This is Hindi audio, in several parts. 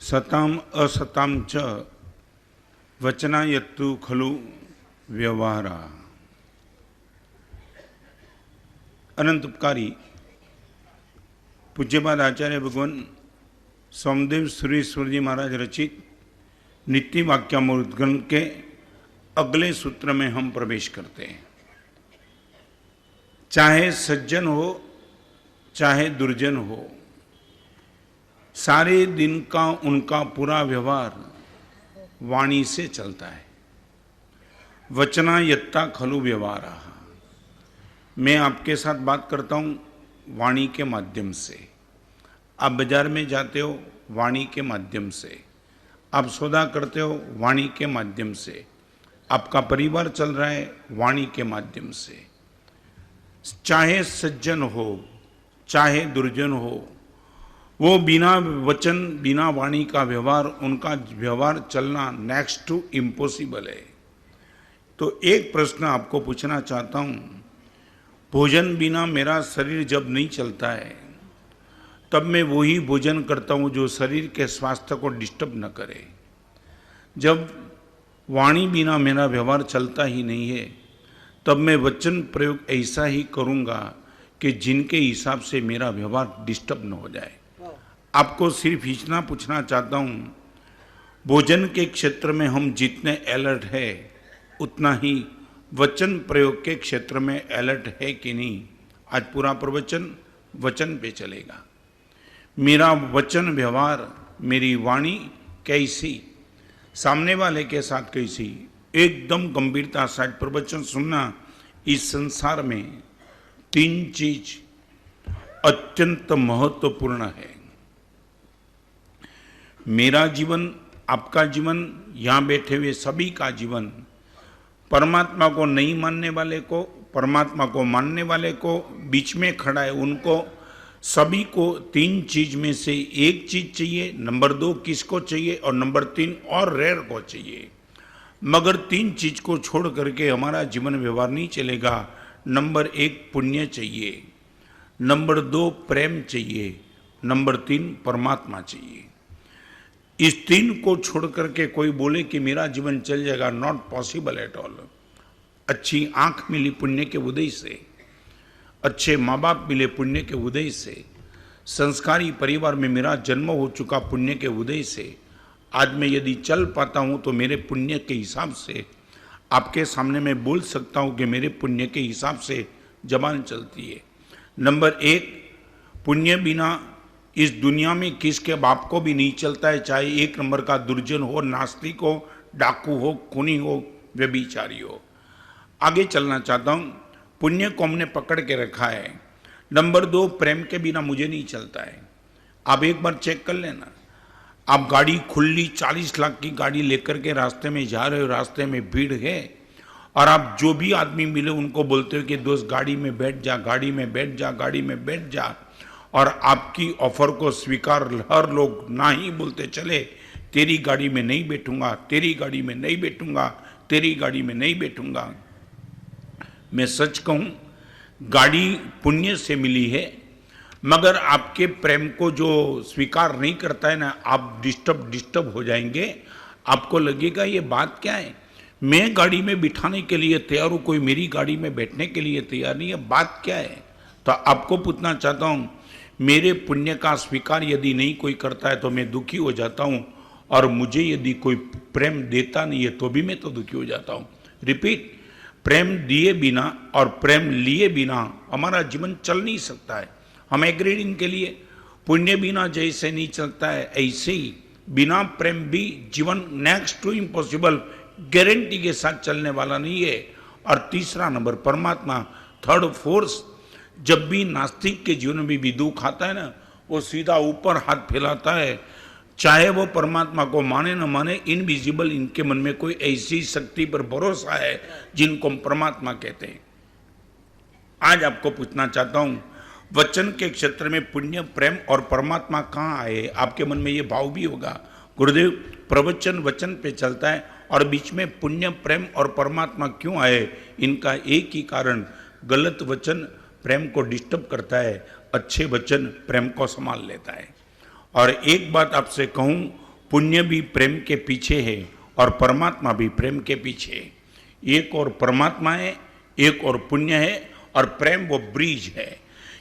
सताम असताम च वचनायत्तु खलु व्यवहारा। अनंत उपकारी पूज्यपाद आचार्य भगवान सोमदेव सुरेश्वर जी महाराज रचित नित्य वाक्यामृत ग्रंथ के अगले सूत्र में हम प्रवेश करते हैं। चाहे सज्जन हो चाहे दुर्जन हो, सारे दिन का उनका पूरा व्यवहार वाणी से चलता है। वचना यत्ता खलु व्यवहारा। मैं आपके साथ बात करता हूँ वाणी के माध्यम से। आप बाजार में जाते हो वाणी के माध्यम से, आप सौदा करते हो वाणी के माध्यम से, आपका परिवार चल रहा है वाणी के माध्यम से। चाहे सज्जन हो चाहे दुर्जन हो, वो बिना वचन बिना वाणी का व्यवहार, उनका व्यवहार चलना नेक्स्ट टू इम्पॉसिबल है। तो एक प्रश्न आपको पूछना चाहता हूँ, भोजन बिना मेरा शरीर जब नहीं चलता है तब मैं वही भोजन करता हूँ जो शरीर के स्वास्थ्य को डिस्टर्ब न करे। जब वाणी बिना मेरा व्यवहार चलता ही नहीं है तब मैं वचन प्रयोग ऐसा ही करूँगा कि जिनके हिसाब से मेरा व्यवहार डिस्टर्ब न हो जाए। आपको सिर्फ इतना पूछना चाहता हूँ, भोजन के क्षेत्र में हम जितने अलर्ट है उतना ही वचन प्रयोग के क्षेत्र में अलर्ट है कि नहीं। आज पूरा प्रवचन वचन पे चलेगा। मेरा वचन व्यवहार, मेरी वाणी कैसी, सामने वाले के साथ कैसी, एकदम गंभीरता से प्रवचन सुनना। इस संसार में तीन चीज अत्यंत महत्वपूर्ण है। मेरा जीवन, आपका जीवन, यहाँ बैठे हुए सभी का जीवन, परमात्मा को नहीं मानने वाले को, परमात्मा को मानने वाले को, बीच में खड़ा है उनको, सभी को तीन चीज में से एक चीज चाहिए। नंबर 2 किसको चाहिए और नंबर 3 और रेयर को चाहिए। मगर तीन चीज को छोड़ करके हमारा जीवन व्यवहार नहीं चलेगा। नंबर 1 पुण्य चाहिए, नंबर 2 प्रेम चाहिए, नंबर 3 परमात्मा चाहिए। इस तीन को छोड़ करके कोई बोले कि मेरा जीवन चल जाएगा, नॉट पॉसिबल एट ऑल। अच्छी आंख मिली पुण्य के उदय से, अच्छे माँ बाप मिले पुण्य के उदय से, संस्कारी परिवार में मेरा जन्म हो चुका पुण्य के उदय से, आज मैं यदि चल पाता हूँ तो मेरे पुण्य के हिसाब से आपके सामने मैं बोल सकता हूँ कि मेरे पुण्य के हिसाब से जबान चलती है। नंबर 1, पुण्य बिना इस दुनिया में किसके बाप को भी नहीं चलता है, चाहे 1 नंबर का दुर्जन हो, नास्तिक हो, डाकू हो, खूनी हो, व्यभिचारी हो। आगे चलना चाहता हूँ। पुण्य को हमने पकड़ के रखा है। नंबर 2, प्रेम के बिना मुझे नहीं चलता है। आप एक बार चेक कर लेना, आप गाड़ी खुली 40 लाख की गाड़ी लेकर के रास्ते में जा रहे हो, रास्ते में भीड़ है और आप जो भी आदमी मिले उनको बोलते हो कि दोस्त गाड़ी में बैठ जा, गाड़ी में बैठ जा, गाड़ी में बैठ जा, और आपकी ऑफर को स्वीकार हर लोग ना ही बोलते चले, तेरी गाड़ी में नहीं बैठूंगा, तेरी गाड़ी में नहीं बैठूंगा, तेरी गाड़ी में नहीं बैठूंगा। मैं सच कहूं, गाड़ी पुण्य से मिली है, मगर आपके प्रेम को जो स्वीकार नहीं करता है ना, आप डिस्टर्ब हो जाएंगे। आपको लगेगा ये बात क्या है, मैं गाड़ी में बिठाने के लिए तैयार हूं, कोई मेरी गाड़ी में बैठने के लिए तैयार नहीं है, बात क्या है। तो आपको पूछना चाहता हूं, मेरे पुण्य का स्वीकार यदि नहीं कोई करता है तो मैं दुखी हो जाता हूं, और मुझे यदि कोई प्रेम देता नहीं है तो भी मैं तो दुखी हो जाता हूं। रिपीट, प्रेम दिए बिना और प्रेम लिए बिना हमारा जीवन चल नहीं सकता है। हम एग्रीड इनके लिए, पुण्य बिना जैसे नहीं चलता है ऐसे ही बिना प्रेम भी जीवन नेक्स्ट टू इम्पॉसिबल, गारंटी के साथ चलने वाला नहीं है। और तीसरा नंबर परमात्मा, थर्ड फोर्स। जब भी नास्तिक के जीवन में भी दुख आता है ना, वो सीधा ऊपर हाथ फैलाता है, चाहे वो परमात्मा को माने न माने, इनविजिबल इनके मन में कोई ऐसी शक्ति पर भरोसा है जिनको हम परमात्मा कहते हैं। आज आपको पूछना चाहता हूं, वचन के क्षेत्र में पुण्य, प्रेम और परमात्मा कहाँ आए। आपके मन में ये भाव भी होगा, गुरुदेव प्रवचन वचन पे चलता है और बीच में पुण्य, प्रेम और परमात्मा क्यों आए। इनका एक ही कारण, गलत वचन प्रेम को डिस्टर्ब करता है, अच्छे वचन प्रेम को संभाल लेता है। और एक बात आपसे कहूं, पुण्य भी प्रेम के पीछे है और परमात्मा भी प्रेम के पीछे है। एक और परमात्मा है, एक और पुण्य है, और प्रेम वो ब्रिज है।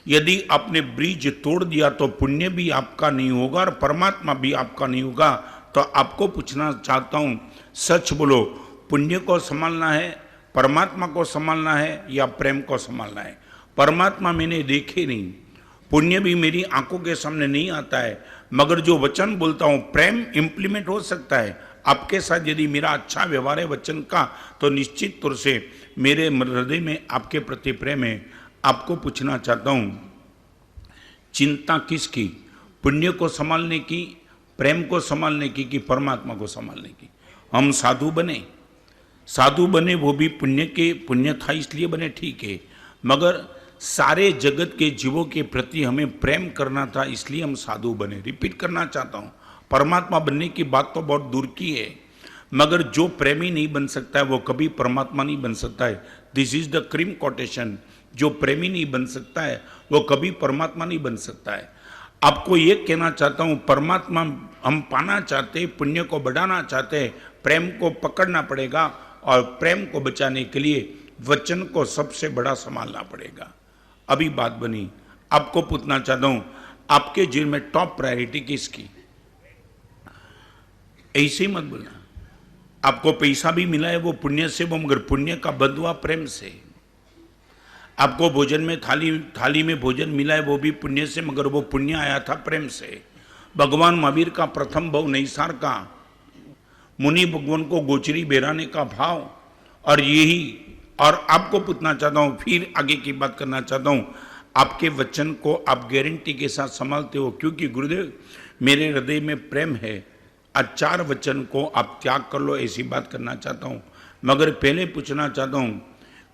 यदि आपने ब्रिज तोड़ दिया तो पुण्य भी आपका नहीं होगा और परमात्मा भी आपका नहीं होगा। तो आपको पूछना चाहता हूं, सच बोलो, पुण्य को संभालना है, परमात्मा को संभालना है या प्रेम को संभालना है? परमात्मा मैंने देखे नहीं, पुण्य भी मेरी आंखों के सामने नहीं आता है, मगर जो वचन बोलता हूं प्रेम इंप्लीमेंट हो सकता है आपके साथ। यदि मेरा अच्छा व्यवहार है वचन का, तो निश्चित तौर से मेरे हृदय में आपके प्रति प्रेम है। आपको पूछना चाहता हूं, चिंता किसकी? पुण्य को संभालने की, प्रेम को संभालने की, कि परमात्मा को संभालने की? हम साधु बने वो भी पुण्य था इसलिए बने, ठीक है, मगर सारे जगत के जीवों के प्रति हमें प्रेम करना था इसलिए हम साधु बने। रिपीट करना चाहता हूं, परमात्मा बनने की बात तो बहुत दूर की है, मगर जो प्रेमी नहीं बन सकता है वो कभी परमात्मा नहीं बन सकता है। This is the cream quotation. जो प्रेमी नहीं बन सकता है वो कभी परमात्मा नहीं बन सकता है। आपको ये कहना चाहता हूं, परमात्मा हम पाना चाहते हैं, पुण्य को बढ़ाना चाहते हैं, प्रेम को पकड़ना पड़ेगा, और प्रेम को बचाने के लिए वचन को सबसे बड़ा संभालना पड़ेगा। अभी बात बनी, आपको पूछना चाहता हूं, आपके जीवन में टॉप प्रायोरिटी किसकी? ऐसे ही मत बोलना। आपको पैसा भी मिला है वो पुण्य से, वो मगर पुण्य का बदला प्रेम से। आपको भोजन में थाली में भोजन मिला है वो भी पुण्य से, मगर वो पुण्य आया था प्रेम से। भगवान महावीर का प्रथम भाव नैसार का, मुनि भगवान को गोचरी बेराने का भाव, और यही। और आपको पूछना चाहता हूं, फिर आगे की बात करना चाहता हूं, आपके वचन को आप गारंटी के साथ संभालते हो? क्योंकि गुरुदेव मेरे हृदय में प्रेम है, आज 4 वचन को आप त्याग कर लो, ऐसी बात करना चाहता हूं। मगर पहले पूछना चाहता हूं,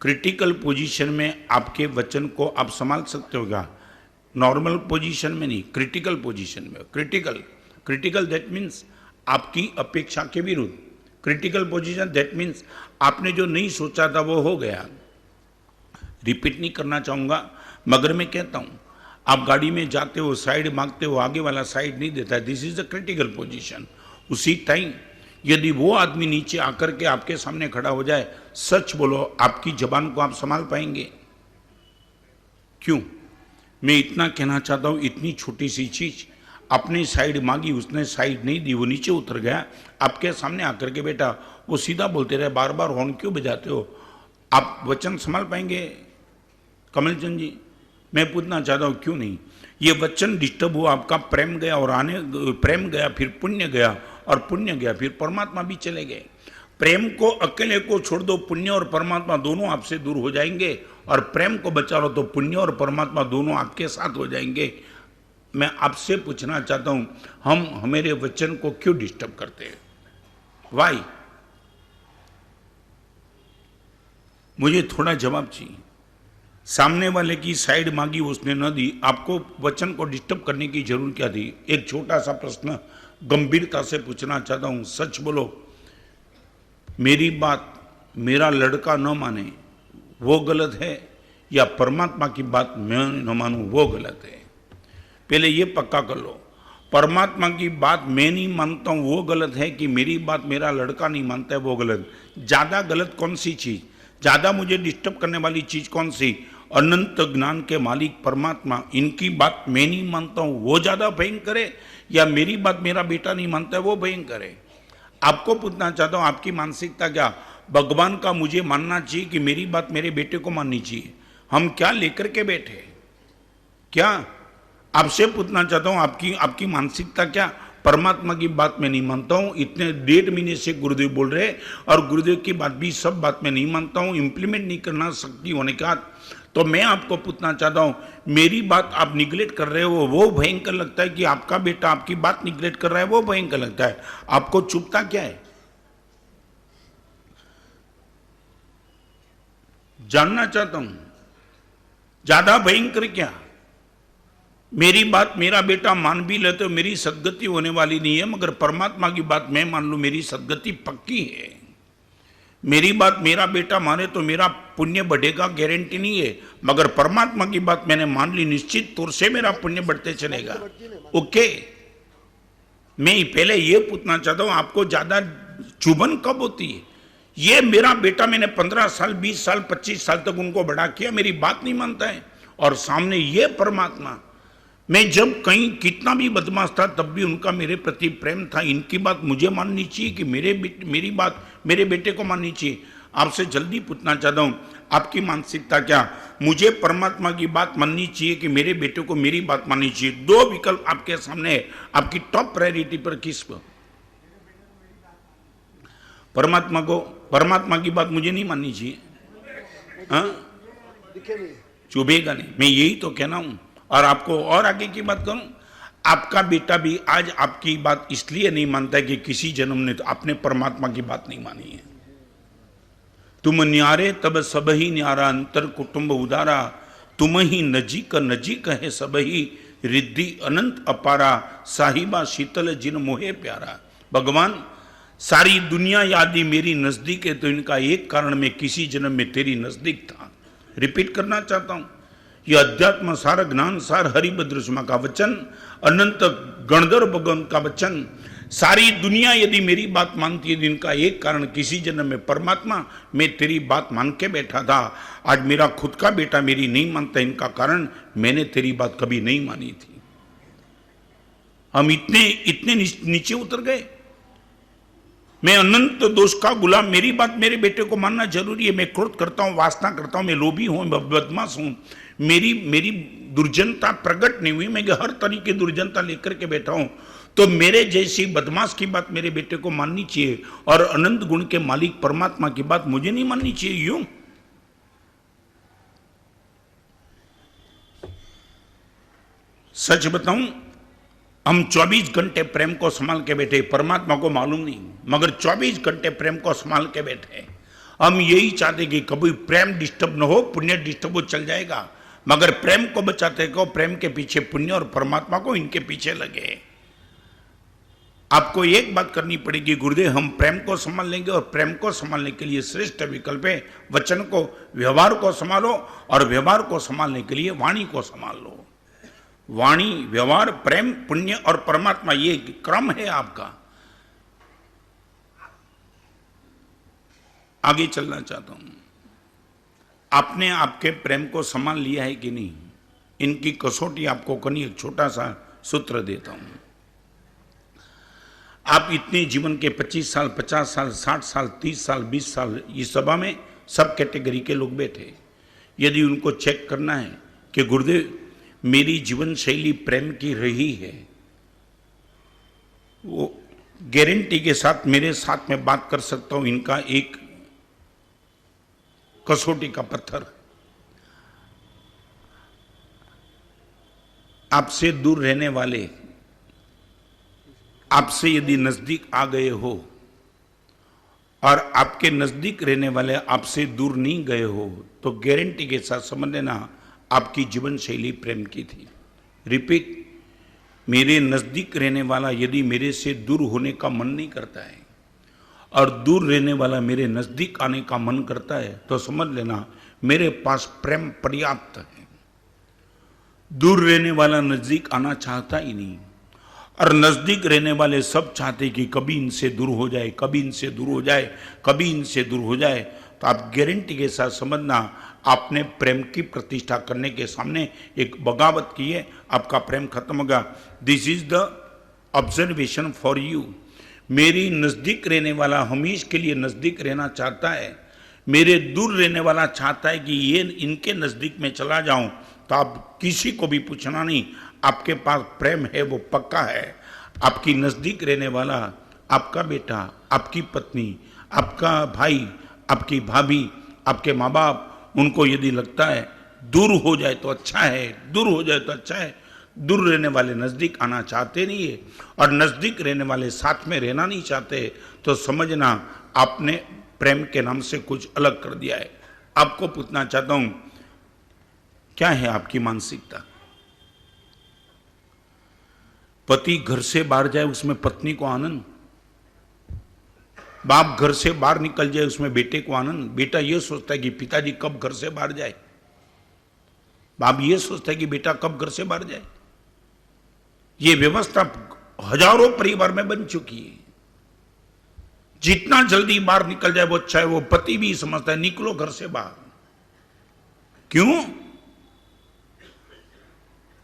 क्रिटिकल पोजीशन में आपके वचन को आप संभाल सकते हो क्या? नॉर्मल पोजीशन में नहीं, क्रिटिकल पोजीशन में। क्रिटिकल दैट मीन्स आपकी अपेक्षा के विरुद्ध। क्रिटिकल पोजीशन दैट मीन्स आपने जो नहीं सोचा था वो हो गया। रिपीट नहीं करना चाहूंगा, मगर मैं कहता हूं, आप गाड़ी में जाते हो, साइड मांगते हो, आगे वाला साइड नहीं देता है, this is the critical position. उसी टाइम यदि वो आदमी नीचे आकर के आपके सामने खड़ा हो जाए, सच बोलो, आपकी जबान को आप संभाल पाएंगे? क्यों? मैं इतना कहना चाहता हूं, इतनी छोटी सी चीज, अपनी साइड मांगी, उसने साइड नहीं दी, वो नीचे उतर गया, आपके सामने आकर के बेटा वो सीधा बोलते रहे, बार बार हॉर्न क्यों बजाते हो? आप वचन संभाल पाएंगे? कमलचंद जी, मैं पूछना चाहता हूं, क्यों नहीं? ये वचन डिस्टर्ब हुआ, आपका प्रेम गया, और प्रेम गया, फिर पुण्य गया, और पुण्य गया, फिर परमात्मा भी चले गए। प्रेम को अकेले को छोड़ दो, पुण्य और परमात्मा दोनों आपसे दूर हो जाएंगे, और प्रेम को बचा लो तो पुण्य और परमात्मा दोनों आपके साथ हो जाएंगे। मैं आपसे पूछना चाहता हूं, हम मेरे वचन को क्यों डिस्टर्ब करते हैं? वाई? मुझे थोड़ा जवाब चाहिए। सामने वाले की साइड मांगी, उसने न दी, आपको वचन को डिस्टर्ब करने की जरूरत क्या थी? एक छोटा सा प्रश्न गंभीरता से पूछना चाहता हूं, सच बोलो, मेरी बात मेरा लड़का न माने वो गलत है, या परमात्मा की बात मैं न मानूं वो गलत है? पहले ये पक्का कर लो, परमात्मा की बात मैं नहीं मानता हूं वो गलत है, कि मेरी बात मेरा लड़का नहीं मानता है वो गलत? ज्यादा गलत कौन सी चीज, ज्यादा मुझे डिस्टर्ब करने वाली चीज कौन सी? अनंत ज्ञान के मालिक परमात्मा, इनकी बात मैं नहीं मानता हूं वो ज्यादा भयंकर है, या मेरी बात मेरा बेटा नहीं मानता है वो भयंकर है? आपको पूछना चाहता हूं, आपकी मानसिकता क्या? भगवान का मुझे मानना चाहिए कि मेरी बात मेरे बेटे को माननी चाहिए? हम क्या लेकर के बैठे? क्या आपसे पूछना चाहता हूं, आपकी मानसिकता क्या? परमात्मा की बात मैं नहीं मानता हूं, इतने 1.5 महीने से गुरुदेव बोल रहे, और गुरुदेव की बात भी सब बात मैं नहीं मानता हूं, इंप्लीमेंट नहीं करना शक्ति होने का। तो मैं आपको पूछना चाहता हूं, मेरी बात आप निगलेक्ट कर रहे हो वो भयंकर लगता है, कि आपका बेटा आपकी बात निगलेक्ट कर रहा है वो भयंकर लगता है? आपको चुपता क्या है? जानना चाहता हूं, ज्यादा भयंकर क्या? मेरी बात मेरा बेटा मान भी ले तो मेरी सदगति होने वाली नहीं है, मगर परमात्मा की बात मैं मान लूं मेरी सदगति पक्की है। मेरी बात मेरा बेटा माने तो मेरा पुण्य बढ़ेगा, गारंटी नहीं है, मगर परमात्मा की बात मैंने मान ली, निश्चित तौर से मेरा पुण्य बढ़ते चलेगा। ओके, मैं पहले ये पूछना चाहता हूं, आपको ज्यादा चुभन कब होती है? ये मेरा बेटा, मैंने 15 साल 20 साल 25 साल तक उनको बड़ा किया, मेरी बात नहीं मानता है, और सामने ये परमात्मा। मैं जब कहीं कितना भी बदमाश था तब भी उनका मेरे प्रति प्रेम था। इनकी बात मुझे माननी चाहिए कि मेरी बात मेरे बेटे को माननी चाहिए? आपसे जल्दी पूछना चाहता हूं, आपकी मानसिकता क्या? मुझे परमात्मा की बात माननी चाहिए कि मेरे बेटे को मेरी बात माननी चाहिए? दो विकल्प आपके सामने है, आपकी टॉप प्रायोरिटी पर किस पर? परमात्मा की बात मुझे नहीं माननी चाहिए? हाँ, चुभेगा नहीं, मैं यही तो कहना हूं। और आपको और आगे की बात करूं, आपका बेटा भी आज आपकी बात इसलिए नहीं मानता है कि किसी जन्म ने तो आपने परमात्मा की बात नहीं मानी है। तुम न्यारे तब सब ही न्यारा, अंतर कुटुंब उदारा, तुम ही नजीक नजीक है सब ही, रिद्धि अनंत अपारा, साहिबा शीतल जिन मोहे प्यारा। भगवान, सारी दुनिया यादी मेरी नजदीक है, तो इनका एक कारण मैं किसी जन्म में तेरी नजदीक था। रिपीट करना चाहता हूं, यह अध्यात्म सार ज्ञान सार हरिभद्र सुमा का वचन, अनंत गणधर भगवान का वचन। सारी दुनिया यदि मेरी बात मानती है, इनका एक कारण किसी जन्म में परमात्मा, मैं तेरी बात मान के बैठा था। आज मेरा खुद का बेटा मेरी नहीं मानता, इनका कारण मैंने तेरी बात कभी नहीं मानी थी। हम इतने नीचे उतर गए। मैं अनंत दोष का गुलाम, मेरी बात मेरे बेटे को मानना जरूरी है। मैं क्रोध करता हूं, वासना करता हूं, मैं लोभी हूं, मैं बदमाश हूं, मेरी दुर्जनता प्रकट नहीं हुई, मैं हर तरीके की दुर्जनता लेकर के बैठा हूं, तो मेरे जैसी बदमाश की बात मेरे बेटे को माननी चाहिए, और अनंत गुण के मालिक परमात्मा की बात मुझे नहीं माननी चाहिए? यूं सच बताऊं, हम 24 घंटे प्रेम को संभाल के बैठे, परमात्मा को मालूम नहीं, मगर 24 घंटे प्रेम को संभाल के बैठे। हम यही चाहते कि कभी प्रेम डिस्टर्ब न हो, पुण्य डिस्टर्ब हो चल जाएगा, मगर प्रेम को बचाते को प्रेम के पीछे पुण्य और परमात्मा को इनके पीछे लगे। आपको एक बात करनी पड़ेगी, गुरुदेव हम प्रेम को संभाल लेंगे, और प्रेम को संभालने के लिए श्रेष्ठ विकल्प है वचन को, व्यवहार को संभालो, और व्यवहार को संभालने के लिए वाणी को संभाल लो। वाणी, व्यवहार, प्रेम, पुण्य और परमात्मा, ये क्रम है आपका। आगे चलना चाहता हूं, आपने आपके प्रेम को संभाल लिया है कि नहीं? इनकी कसौटी आपको करनी, एक छोटा सा सूत्र देता हूं। आप इतने जीवन के 25 साल 50 साल 60 साल 30 साल 20 साल इस सभा में सब कैटेगरी के लोग बैठे, यदि उनको चेक करना है कि गुरुदेव मेरी जीवन शैली प्रेम की रही है, वो गारंटी के साथ मेरे साथ में बात कर सकता हूं, इनका एक कसौटी का पत्थर। आपसे दूर रहने वाले आपसे यदि नजदीक आ गए हो, और आपके नजदीक रहने वाले आपसे दूर नहीं गए हो, तो गारंटी के साथ समझ लेना आपकी जीवन शैली प्रेम की थी। रिपीट, मेरे नजदीक रहने वाला यदि मेरे से दूर होने का मन नहीं करता है, और दूर रहने वाला मेरे नजदीक आने का मन करता है, तो समझ लेना मेरे पास प्रेम पर्याप्त है। दूर रहने वाला नजदीक आना चाहता ही नहीं, और नजदीक रहने वाले सब चाहते कि कभी इनसे दूर हो जाए, कभी इनसे दूर हो जाए, कभी इनसे दूर हो जाए। तो आप गारंटी के साथ समझना आपने प्रेम की प्रतिष्ठा करने के सामने एक बगावत की है, आपका प्रेम खत्म होगा। This is the observation for you. मेरी नजदीक रहने वाला हमेशा के लिए नजदीक रहना चाहता है, मेरे दूर रहने वाला चाहता है कि ये इनके नजदीक में चला जाऊं, तो आप किसी को भी पूछना नहीं, आपके पास प्रेम है वो पक्का है। आपकी नजदीक रहने वाला आपका बेटा, आपकी पत्नी, आपका भाई, आपकी भाभी, आपके माँ बाप, उनको यदि लगता है दूर हो जाए तो अच्छा है, दूर हो जाए तो अच्छा है, दूर रहने वाले नजदीक आना चाहते नहीं है, और नजदीक रहने वाले साथ में रहना नहीं चाहते, तो समझना आपने प्रेम के नाम से कुछ अलग कर दिया है। आपको पूछना चाहता हूं, क्या है आपकी मानसिकता? पति घर से बाहर जाए उसमें पत्नी को आनंद, बाप घर से बाहर निकल जाए उसमें बेटे को आनंद। बेटा यह सोचता है कि पिताजी कब घर से बाहर जाए, बाप यह सोचता है कि बेटा कब घर से बाहर जाए। ये व्यवस्था हजारों परिवार में बन चुकी है। जितना जल्दी बाहर निकल जाए वो अच्छा है। वो पति भी समझता है निकलो घर से बाहर। क्यों?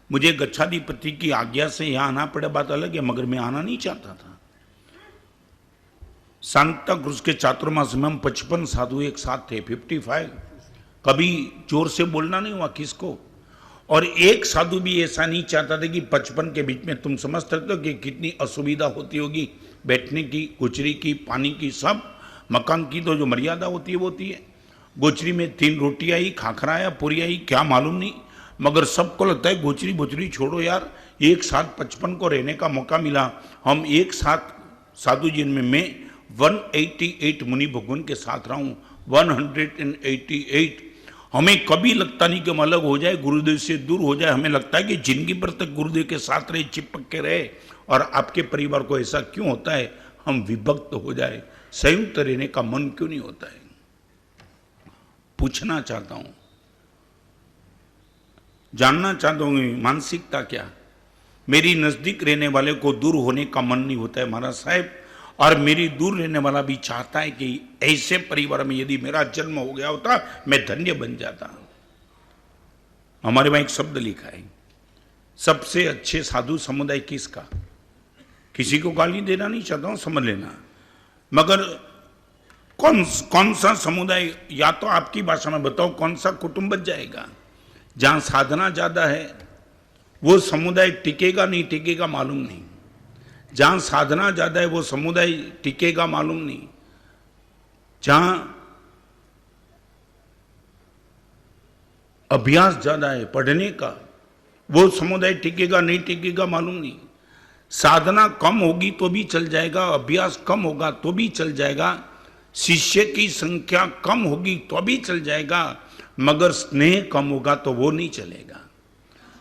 मुझे गच्छाधिपति की आज्ञा से यहां आना पड़ा, बात अलग है, मगर मैं आना नहीं चाहता था। सांता क्रूज के चातुर्मास में हम 55 साधु एक साथ थे, 55। कभी जोर से बोलना नहीं हुआ किसको। और एक साधु भी ऐसा नहीं चाहता था कि 55 के बीच में, तुम समझ सकते हो कि कितनी असुविधा होती होगी, बैठने की, गोचरी की, पानी की, सब मकान की तो जो मर्यादा होती है वो होती है। गोचरी में 3 रोटी आई, खाखरा आया, पूरी आई, क्या मालूम नहीं, मगर सबको लगता है गोचरी बोचरी छोड़ो यार, एक साथ 55 को रहने का मौका मिला। हम एक साथ साधु जी में मैं 188 मुनि भगवान के साथ रहा हूँ, 188। हमें कभी लगता नहीं कि हम अलग हो जाए, गुरुदेव से दूर हो जाए। हमें लगता है कि जिंदगी भर तक गुरुदेव के साथ रहे, चिपक के रहे। और आपके परिवार को ऐसा क्यों होता है, हम विभक्त हो जाए, संयुक्त रहने का मन क्यों नहीं होता है? पूछना चाहता हूं, जानना चाहता हूं मानसिकता क्या। मेरी नजदीक रहने वाले को दूर होने का मन नहीं होता है महाराज साहब, और मेरी दूर रहने वाला भी चाहता है कि ऐसे परिवार में यदि मेरा जन्म हो गया होता मैं धन्य बन जाता। हमारे वहां एक शब्द लिखा है, सबसे अच्छे साधु समुदाय किसका। किसी को गाली देना नहीं चाहता हूं, समझ लेना, मगर कौन सा समुदाय, या तो आपकी भाषा में बताओ कौन सा कुटुंब बच जाएगा। जहां साधना ज्यादा है वो समुदाय टिकेगा नहीं टिकेगा मालूम नहीं। जहां साधना ज्यादा है वो समुदाय टिकेगा मालूम नहीं। जहां अभ्यास ज्यादा है पढ़ने का, वो समुदाय टिकेगा नहीं टिकेगा मालूम नहीं। साधना कम होगी तो भी चल जाएगा, अभ्यास कम होगा तो भी चल जाएगा, शिष्य की संख्या कम होगी तो भी चल जाएगा, मगर स्नेह कम होगा तो वो नहीं चलेगा।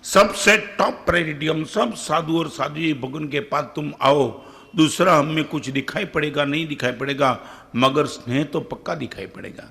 सबसे टॉप प्रायोरिटी, हम सब साधु और साधु जी भगवान के पास तुम आओ, दूसरा हमें कुछ दिखाई पड़ेगा नहीं दिखाई पड़ेगा, मगर स्नेह तो पक्का दिखाई पड़ेगा।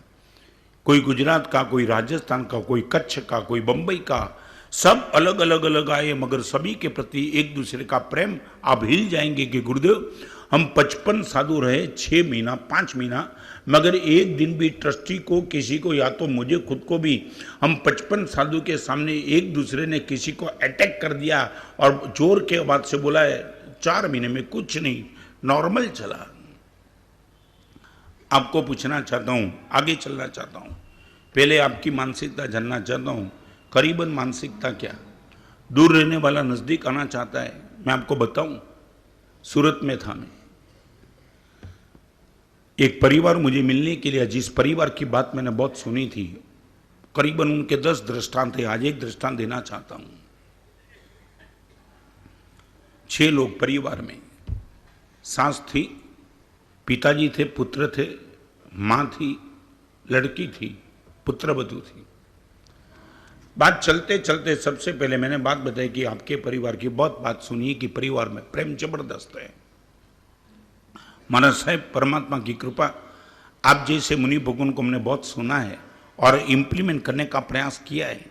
कोई गुजरात का, कोई राजस्थान का, कोई कच्छ का, कोई बंबई का, सब अलग अलग आए, मगर सभी के प्रति एक दूसरे का प्रेम। आप हिल जाएंगे कि गुरुदेव हम 55 साधु रहे, 6 महीना 5 महीना, मगर एक दिन भी ट्रस्टी को, किसी को, या तो मुझे खुद को भी, हम 55 साधु के सामने एक दूसरे ने किसी को अटैक कर दिया और जोर के आवाज से बोला है, 4 महीने में कुछ नहीं, नॉर्मल चला। आपको पूछना चाहता हूं, आगे चलना चाहता हूं, पहले आपकी मानसिकता जानना चाहता हूं। करीबन मानसिकता क्या, दूर रहने वाला नजदीक आना चाहता है। मैं आपको बताऊं, सूरत में था मैं, एक परिवार मुझे मिलने के लिए, जिस परिवार की बात मैंने बहुत सुनी थी, करीबन उनके 10 दृष्टांत थे, आज एक दृष्टांत देना चाहता हूं। 6 लोग परिवार में, सास थी, पिताजी थे, पुत्र थे, मां थी, लड़की थी, पुत्रवधू थी। बात चलते चलते सबसे पहले मैंने बात बताई कि आपके परिवार की बहुत बात सुनिए कि परिवार में प्रेम जबरदस्त है। महाराज साहब, परमात्मा की कृपा, आप जैसे मुनि भगवान को हमने बहुत सुना है और इम्प्लीमेंट करने का प्रयास किया है।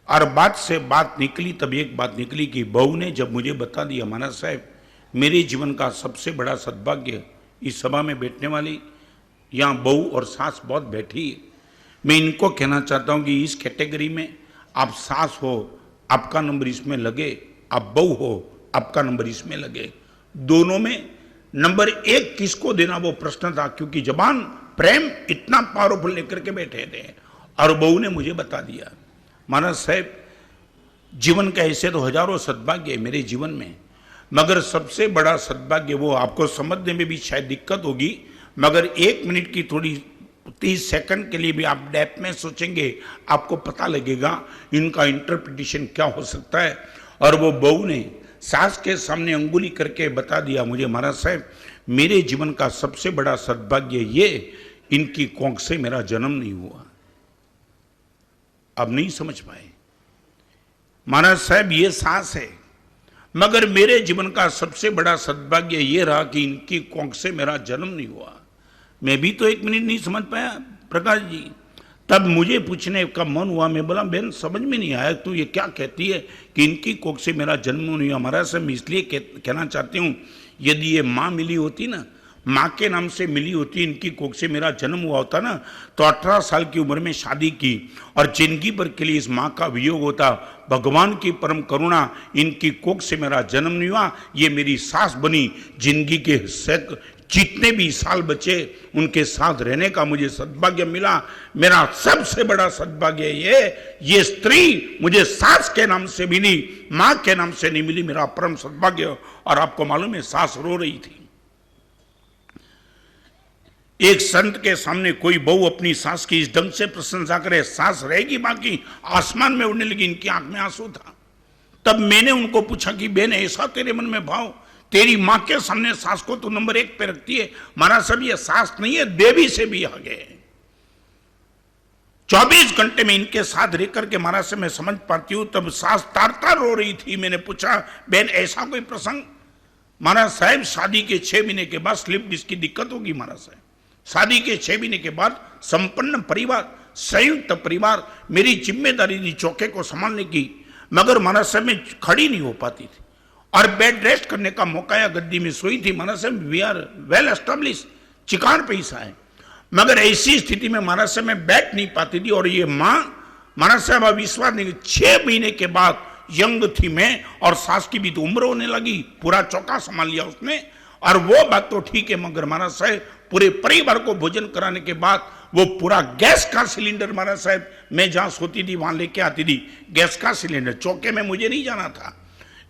और बात से बात निकली, तब एक बात निकली कि बहू ने जब मुझे बता दिया, महाराज साहब मेरे जीवन का सबसे बड़ा सद्भाग्य, इस सभा में बैठने वाली यहाँ बहू और सास बहुत बैठी है, मैं इनको कहना चाहता हूँ कि इस कैटेगरी में आप सास हो, आपका नंबर इसमें लगे, आप बहू हो, आपका नंबर इसमें लगे। दोनों में नंबर 1 किसको देना वो प्रश्न था, क्योंकि जबान प्रेम इतना पावरफुल लेकर के बैठे थे। और बहू ने मुझे बता दिया, महाराज साहब जीवन का ऐसे तो हजारों सद्भाग्य है मेरे जीवन में, मगर सबसे बड़ा सद्भाग्य वो, आपको समझने में भी शायद दिक्कत होगी, मगर 1 मिनट की थोड़ी 30 सेकंड के लिए भी आप डेप्थ में सोचेंगे, आपको पता लगेगा इनका इंटरप्रिटेशन क्या हो सकता है। और वो बहू ने सास के सामने अंगुली करके बता दिया मुझे, महाराज साहब मेरे जीवन का सबसे बड़ा सद्भाग्य ये, इनकी कोख से मेरा जन्म नहीं हुआ। अब नहीं समझ पाए, महाराज साहब ये सास है, मगर मेरे जीवन का सबसे बड़ा सद्भाग्य ये रहा कि इनकी कोख से मेरा जन्म नहीं हुआ। मैं भी तो 1 मिनट नहीं समझ पाया प्रकाश जी। तब मुझे पूछने का मन हुआ, मैं बोला बहन समझ में नहीं आया तू ये क्या कहती है कि इनकी कोख से मेरा जन्म नहीं हुआ। हमारा से मैं इसलिए कहना चाहती हूँ, यदि ये माँ मिली होती ना, माँ के नाम से मिली होती, इनकी कोख से मेरा जन्म हुआ होता ना, तो 18 साल की उम्र में शादी की और जिंदगी भर के लिए इस माँ का वियोग होता। भगवान की परम करुणा, इनकी कोख से मेरा जन्म नहीं हुआ, ये मेरी सास बनी। जिंदगी के जितने भी साल बचे उनके साथ रहने का मुझे सद्भाग्य मिला। मेरा सबसे बड़ा सद्भाग्य ये स्त्री मुझे सास के नाम से मिली, माँ के नाम से नहीं मिली, मेरा परम सद्भाग्य। और आपको मालूम है सास रो रही थी। एक संत के सामने कोई बहू अपनी सास की इस ढंग से प्रशंसा करे, सास रहेगी बाकी आसमान में उड़ने लगी, इनकी आंख में आंसू था। तब मैंने उनको पूछा कि बहन ऐसा तेरे मन में भाव, तेरी माँ के सामने सास को तो नंबर 1 पे रखती है, महाराज साहब ये सास नहीं है, देवी से भी आगे। 24 घंटे में इनके साथ रह करके महाराज से मैं समझ पाती हूं। तब सास तार तार रो रही थी। मैंने पूछा बहन ऐसा कोई प्रसंग? महाराज साहब शादी के 6 महीने के बाद स्लिप डिस्क की दिक्कत होगी। महाराज साहब शादी के 6 महीने के बाद संपन्न परिवार, संयुक्त परिवार, मेरी जिम्मेदारी थी चौके को संभालने की, मगर महाराज साहब में खड़ी नहीं हो पाती थी और बेड रेस्ट करने का मौका या गद्दी में सोई थी। महाराज साहब वी आर वेल एस्टेब्लिश, चिकान पैसा है, मगर ऐसी स्थिति में महाराज साहब में बैठ नहीं पाती थी। और ये माँ महाराज साहब अब विश्वास नहीं, 6 महीने के बाद यंग थी मैं और सास की भी तो उम्र होने लगी, पूरा चौका संभाल लिया उसने। और वो बात तो ठीक है, मगर महाराज साहब पूरे परिवार को भोजन कराने के बाद वो पूरा गैस का सिलेंडर महाराज साहब मैं जहां सोती थी वहां लेके आती थी। गैस का सिलेंडर चौके में मुझे नहीं जाना था,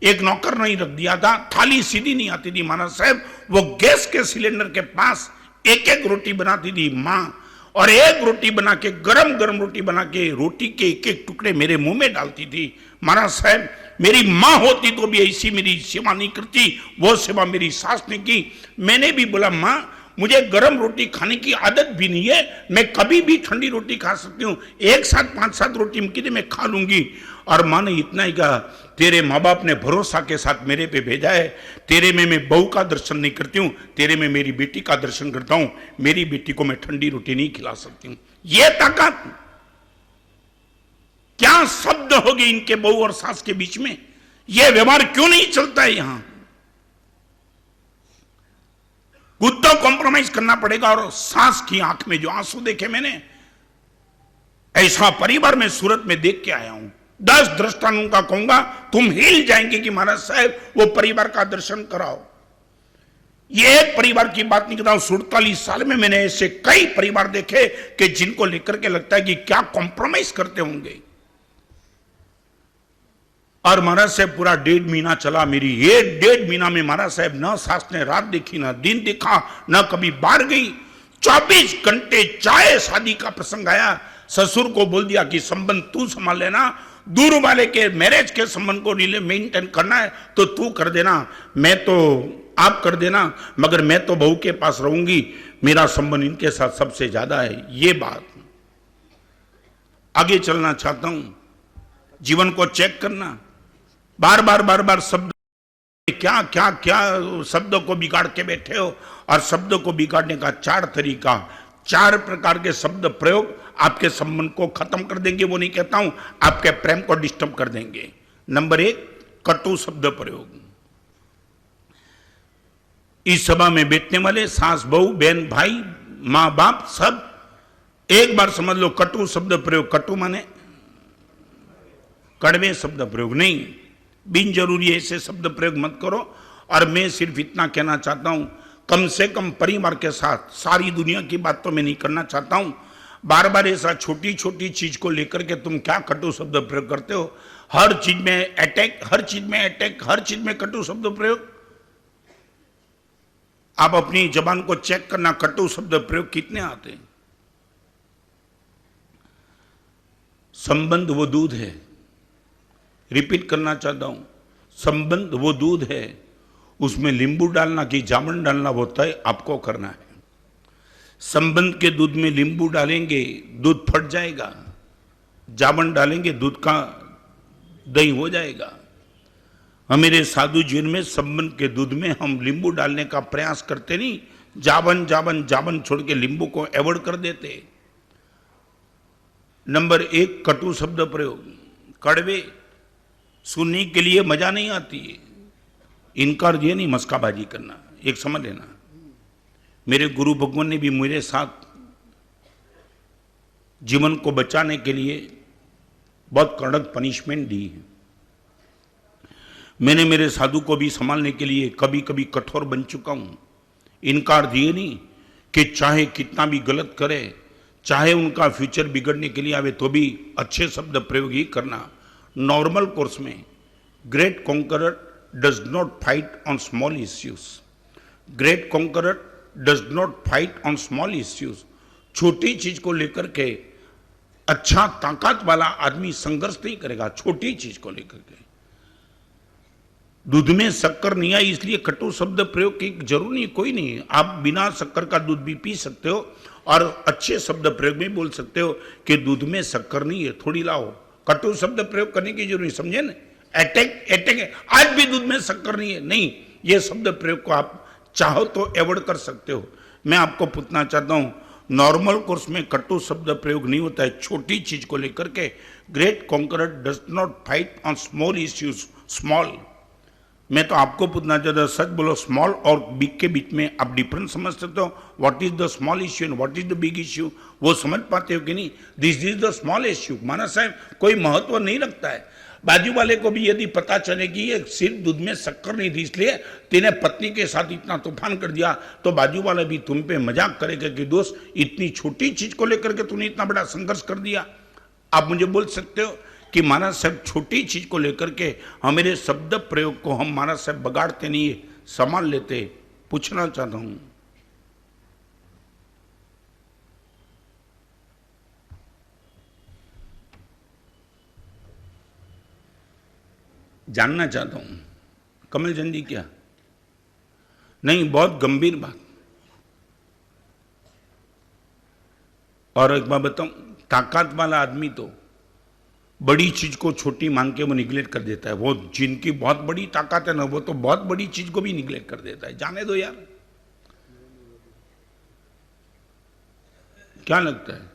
एक नौकर नहीं रख दिया था, थाली सीधी नहीं आती थी। महाराज साहब वो गैस के सिलेंडर के पास एक एक रोटी बनाती थी माँ, और एक रोटी बना के गरम गरम रोटी बना के रोटी के एक एक टुकड़े मेरे मुंह में डालती थी। महाराज साहब मेरी माँ होती तो भी ऐसी मेरी सेवा नहीं करती, वो सेवा मेरी सास ने की। मैंने भी बोला माँ मुझे गरम रोटी खाने की आदत भी नहीं है, मैं कभी भी ठंडी रोटी खा सकती हूँ, एक साथ 5-7 रोटी मुमकिन मैं खा लूंगी। और माँ ने इतना ही कहा, तेरे माँ बाप ने भरोसा के साथ मेरे पे भेजा है, तेरे में मैं बहू का दर्शन नहीं करती हूँ, तेरे में मेरी बेटी का दर्शन करता हूँ, मेरी बेटी को मैं ठंडी रोटी नहीं खिला सकती हूँ। ये ताकत क्या शब्द होगी इनके बहू और सास के बीच में, ये व्यवहार क्यों नहीं चलता है यहां? खुद तो कॉम्प्रोमाइज करना पड़ेगा। और सास की आंख में जो आंसू देखे मैंने, ऐसा परिवार में सूरत में देख के आया हूं। 10 दृष्टांतों का कहूंगा, तुम हिल जाएंगे कि महाराज साहब वो परिवार का दर्शन कराओ। ये एक परिवार की बात नहीं करता हूं, 47 साल में मैंने ऐसे कई परिवार देखे कि जिनको लेकर के लगता है कि क्या कॉम्प्रोमाइज करते होंगे। और महाराज साहब पूरा 1.5 महीना चला मेरी, ये 1.5 महीना में महाराज साहब न सास ने रात देखी, न दिन देखा, न कभी बाहर गई। 24 घंटे चाहे शादी का प्रसंग आया, ससुर को बोल दिया कि संबंध तू संभाल लेना, दूर वाले के मैरिज के संबंध को मेंटेन करना है तो तू कर देना, मैं तो आप कर देना, मगर मैं तो बहू के पास रहूंगी, मेरा संबंध इनके साथ सबसे ज्यादा है। ये बात आगे चलना चाहता हूं, जीवन को चेक करना, बार बार शब्द क्या क्या क्या शब्द को बिगाड़ के बैठे हो। और शब्द को बिगाड़ने का 4 तरीका, 4 प्रकार के शब्द प्रयोग आपके संबंध को खत्म कर देंगे। वो नहीं कहता हूं आपके प्रेम को डिस्टर्ब कर देंगे। नंबर 1, कटु शब्द प्रयोग। इस सभा में बैठने वाले सास बहू बहन भाई मां बाप सब एक बार समझ लो, कटु शब्द प्रयोग, कटु माने कड़वे शब्द प्रयोग नहीं, बिन जरूरी ऐसे शब्द प्रयोग मत करो। और मैं सिर्फ इतना कहना चाहता हूं, कम से कम परिवार के साथ, सारी दुनिया की बात तो मैं नहीं करना चाहता हूं, बार बार ऐसा छोटी छोटी चीज को लेकर के तुम क्या कटु शब्द प्रयोग करते हो। हर चीज में अटैक, हर चीज में अटैक, हर चीज में कटु शब्द प्रयोग। आप अपनी जबान को चेक करना, कटु शब्द प्रयोग कितने आते हैं। संबंध वो दूध है, रिपीट करना चाहता हूं, संबंध वो दूध है, उसमें नींबू डालना कि जामुन डालना वो तय आपको करना है। संबंध के दूध में नींबू डालेंगे दूध फट जाएगा, जामुन डालेंगे दूध का दही हो जाएगा। हमारे साधु जीवन में संबंध के दूध में हम नींबू डालने का प्रयास करते नहीं, जावन जावन जावन छोड़ के नींबू को अवॉइड कर देते। नंबर 1, कटु शब्द प्रयोग, कड़वे, सुनने के लिए मजा नहीं आती है। इनकार ये नहीं मस्काबाजी करना, एक समझ लेना। मेरे गुरु भगवान ने भी मेरे साथ जीवन को बचाने के लिए बहुत कड़क पनिशमेंट दी है। मैंने मेरे साधु को भी संभालने के लिए कभी कभी कठोर बन चुका हूं। इनकार दिए नहीं कि चाहे कितना भी गलत करे, चाहे उनका फ्यूचर बिगड़ने के लिए आवे, तो भी अच्छे शब्द प्रयोग ही करना। नॉर्मल कोर्स में great conqueror does not fight on small issues. Great conqueror does not fight on small issues. छोटी चीज को लेकर के अच्छा ताकत वाला आदमी संघर्ष नहीं करेगा, छोटी चीज को लेकर के। दूध में शक्कर नहीं आई इसलिए कटु शब्द प्रयोग की जरूर नहीं, कोई नहीं है। आप बिना शक्कर का दूध भी पी सकते हो और अच्छे शब्द प्रयोग में बोल सकते हो कि दूध में शक्कर नहीं है, थोड़ी लाओ। कटु शब्द प्रयोग करने की जरूरत नहीं, समझे ना। अटैक है, आज भी दूध में शक्कर नहीं है, नहीं। ये शब्द प्रयोग को आप चाहो तो अवॉइड कर सकते हो। मैं आपको पूछना चाहता हूं, नॉर्मल कोर्स में कटु शब्द प्रयोग नहीं होता है छोटी चीज को लेकर के। Great conqueror does not fight on small issues. Small, मैं तो आपको पूछना चाहता हूं, सच बोलो, स्मॉल और बिग के बीच में आप डिफरेंस समझ सकते हो? What is the small issue and what is the big issue, वो समझ पाते हो कि नहीं? This is the small issue. माना साहब कोई महत्व नहीं रखता है। बाजू वाले को भी यदि पता चले कि ये सिर्फ दूध में शक्कर नहीं थी इसलिए तेने पत्नी के साथ इतना तूफान कर दिया, तो बाजू वाला भी तुम पे मजाक करेगा कि दोस्त इतनी छोटी चीज को लेकर के तूने इतना बड़ा संघर्ष कर दिया। आप मुझे बोल सकते हो कि महाराज साहब छोटी चीज को लेकर के हमारे शब्द प्रयोग को हम महाराज साहब बगाड़ते नहीं है, संभाल लेते। पूछना चाहता हूं, जानना चाहता हूं, कमल चंद जी क्या नहीं, बहुत गंभीर बात। और एक बात बताऊं, ताकत वाला आदमी तो बड़ी चीज को छोटी मान के वो निगलेक्ट कर देता है। वो जिनकी बहुत बड़ी ताकत है ना, वो तो बहुत बड़ी चीज को भी निगलेक्ट कर देता है। जाने दो यार, क्या लगता है?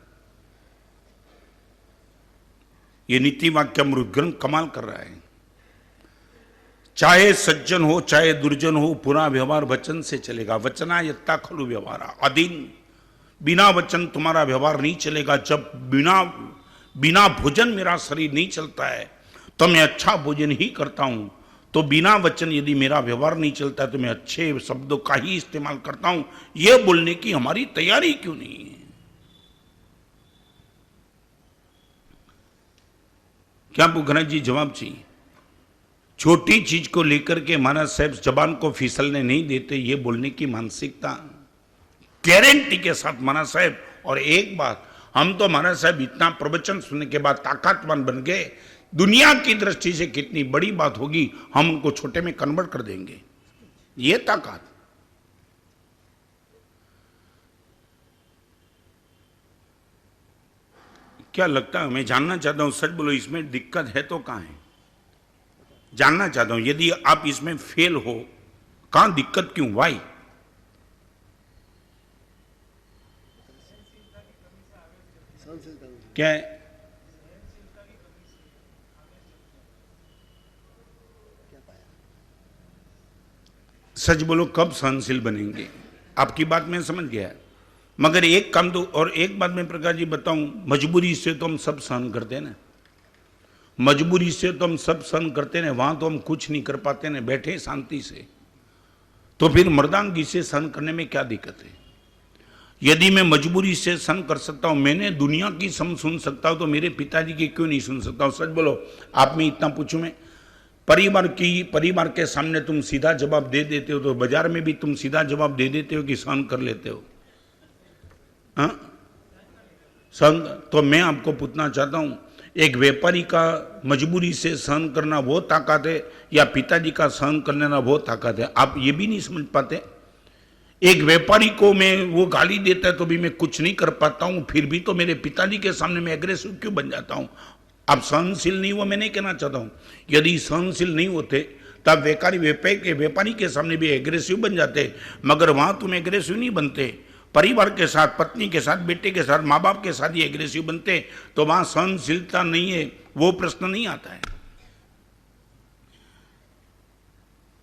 ये नीति वाक्य अमृत ग्रंथ कमाल कर रहा है। चाहे सज्जन हो चाहे दुर्जन हो, पूरा व्यवहार वचन से चलेगा। वचना यत्ता खलु व्यवहारा। अधीन, बिना वचन तुम्हारा व्यवहार नहीं चलेगा। जब बिना भोजन मेरा शरीर नहीं चलता है तो मैं अच्छा भोजन ही करता हूं। तो बिना वचन यदि मेरा व्यवहार नहीं चलता है तो मैं अच्छे शब्दों का ही इस्तेमाल करता हूं। यह बोलने की हमारी तैयारी क्यों नहीं है? क्या पुखराज जी जवाब चाहिए? छोटी चीज को लेकर के महाराज साहब जबान को फिसलने नहीं देते, ये बोलने की मानसिकता गारंटी के साथ महाराज साहब। और एक बात, हम तो महाराज साहब इतना प्रवचन सुनने के बाद ताकतवान बन गए, दुनिया की दृष्टि से कितनी बड़ी बात होगी हम उनको छोटे में कन्वर्ट कर देंगे। ये ताकत। क्या लगता है? मैं जानना चाहता हूं, सच बोलो, इसमें दिक्कत है तो कहां है? जानना चाहता हूं, यदि आप इसमें फेल हो, कहां दिक्कत, क्यों, वाई? क्या है? सच बोलो, कब सहनशील बनेंगे? आपकी बात मैं समझ गया, मगर एक काम तो, और एक बात मैं प्रकाश जी बताऊं, मजबूरी से तो हम सब सहन करते हैं ना। मजबूरी से तो हम सब सहन करते हैं, वहां तो हम कुछ नहीं कर पाते ना, बैठे शांति से। तो फिर मर्दानगी से सहन करने में क्या दिक्कत है? यदि मैं मजबूरी से सहन कर सकता हूं, मैंने दुनिया की सुन सकता हूं, तो मेरे पिताजी की क्यों नहीं सुन सकता हूं? सच बोलो, आप में इतना पूछूं मैं, परिवार के सामने तुम सीधा जवाब दे देते हो, तो बाजार में भी तुम सीधा जवाब दे देते हो कि सहन कर लेते हो? हाँ, सहन। तो मैं आपको पूछना चाहता हूं, एक व्यापारी का मजबूरी से सहन करना वो ताकत है, या पिताजी का सहन करना वो ताकत है? आप ये भी नहीं समझ पाते। एक व्यापारी को मैं वो गाली देता है तो भी मैं कुछ नहीं कर पाता हूं, फिर भी तो मेरे पिताजी के सामने मैं एग्रेसिव क्यों बन जाता हूं? आप सहनशील नहीं हुआ, मैं नहीं कहना चाहता हूं। यदि सहनशील नहीं होते तब व्यापारी के सामने भी एग्रेसिव बन जाते, मगर वहां तुम एग्रेसिव नहीं बनते। परिवार के साथ, पत्नी के साथ, बेटे के साथ, माँ बाप के साथ ही एग्रेसिव बनते तो वहां सहनशीलता नहीं है, वो प्रश्न नहीं आता है।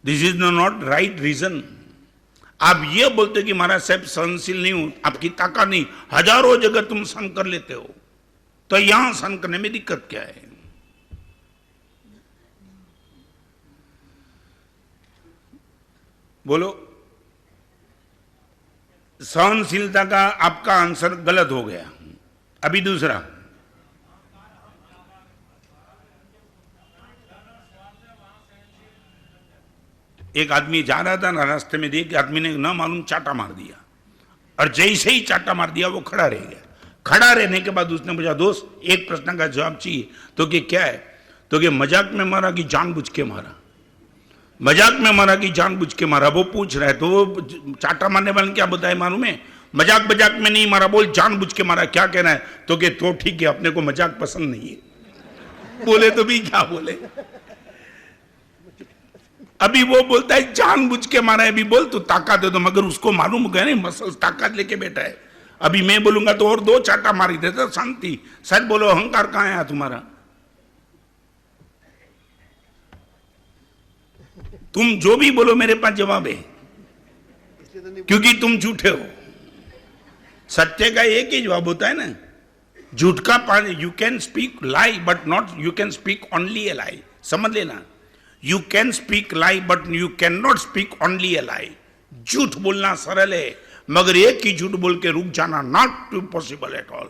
This is not right reason. आप ये बोलते कि महाराज साहब सहनशील नहीं हूं, आपकी ताकत नहीं, हजारों जगह तुम सहन कर लेते हो, तो यहां सहन करने में दिक्कत क्या है? बोलो। सहनशीलता का आपका आंसर गलत हो गया। अभी दूसरा, एक आदमी जा रहा था ना, रास्ते में देख आदमी ने ना मालूम चाटा मार दिया, और जैसे ही चाटा मार दिया वो खड़ा रह गया। खड़ा रहने के बाद उसने पूछा, दोस्त एक प्रश्न का जवाब चाहिए। तो कि क्या है? तो कि मजाक में मारा कि जानबूझ के मारा? मजाक में मारा कि जानबूझ के मारा? वो पूछ रहा है। तो वो चाटा मारने वाले ने क्या बताया मालूम है? मजाक मजाक में नहीं मारा, बोल जानबूझ के मारा। क्या कहना है? तो कि तो ठीक है, अपने को मजाक पसंद नहीं है। बोले तो भी क्या बोले? अभी वो बोलता है जानबूझ के मारा है। अभी बोल तू ताकत है तो, मगर उसको मालूम गया नहीं मसल ताकत लेके बैठा है। अभी मैं बोलूंगा तो और दो चाटा मारी देता, शांति। सच बोलो, अहंकार कहां है तुम्हारा? तुम जो भी बोलो मेरे पास जवाब है, क्योंकि तुम झूठे हो। सत्य का एक ही जवाब होता है ना। झूठ का पानी, you can speak lie but not, you can speak only a lie. समझ लेना, you can speak lie but you can not speak only a lie. झूठ बोलना सरल है, मगर एक ही झूठ बोल के रुक जाना नॉट पॉसिबल एट ऑल।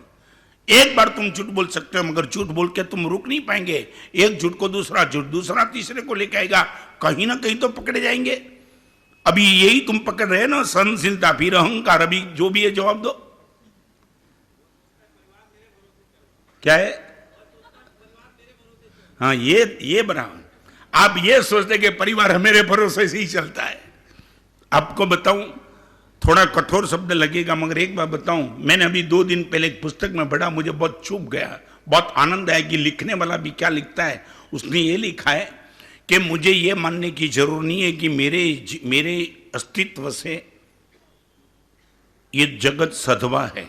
एक बार तुम झूठ बोल सकते हो, मगर झूठ बोल के तुम रुक नहीं पाएंगे। एक झूठ को दूसरा झूठ, दूसरा तीसरे को लेके आएगा, कहीं ना कहीं तो पकड़े जाएंगे। अभी यही तुम पकड़ रहे हैं ना, सहनशीलता फिर अहंकार। अभी जो भी है जवाब दो, क्या है? हाँ, ये बना। आप ये सोचते कि परिवार मेरे भरोसे से ही चलता है। आपको बताऊं, थोड़ा कठोर शब्द लगेगा, मगर एक बात बताऊं, मैंने अभी 2 दिन पहले एक पुस्तक में पढ़ा, मुझे बहुत चुभ गया, बहुत आनंद आया कि लिखने वाला भी क्या लिखता है। उसने ये लिखा है कि मुझे ये मानने की जरूरत नहीं है कि मेरे अस्तित्व से ये जगत सधवा है।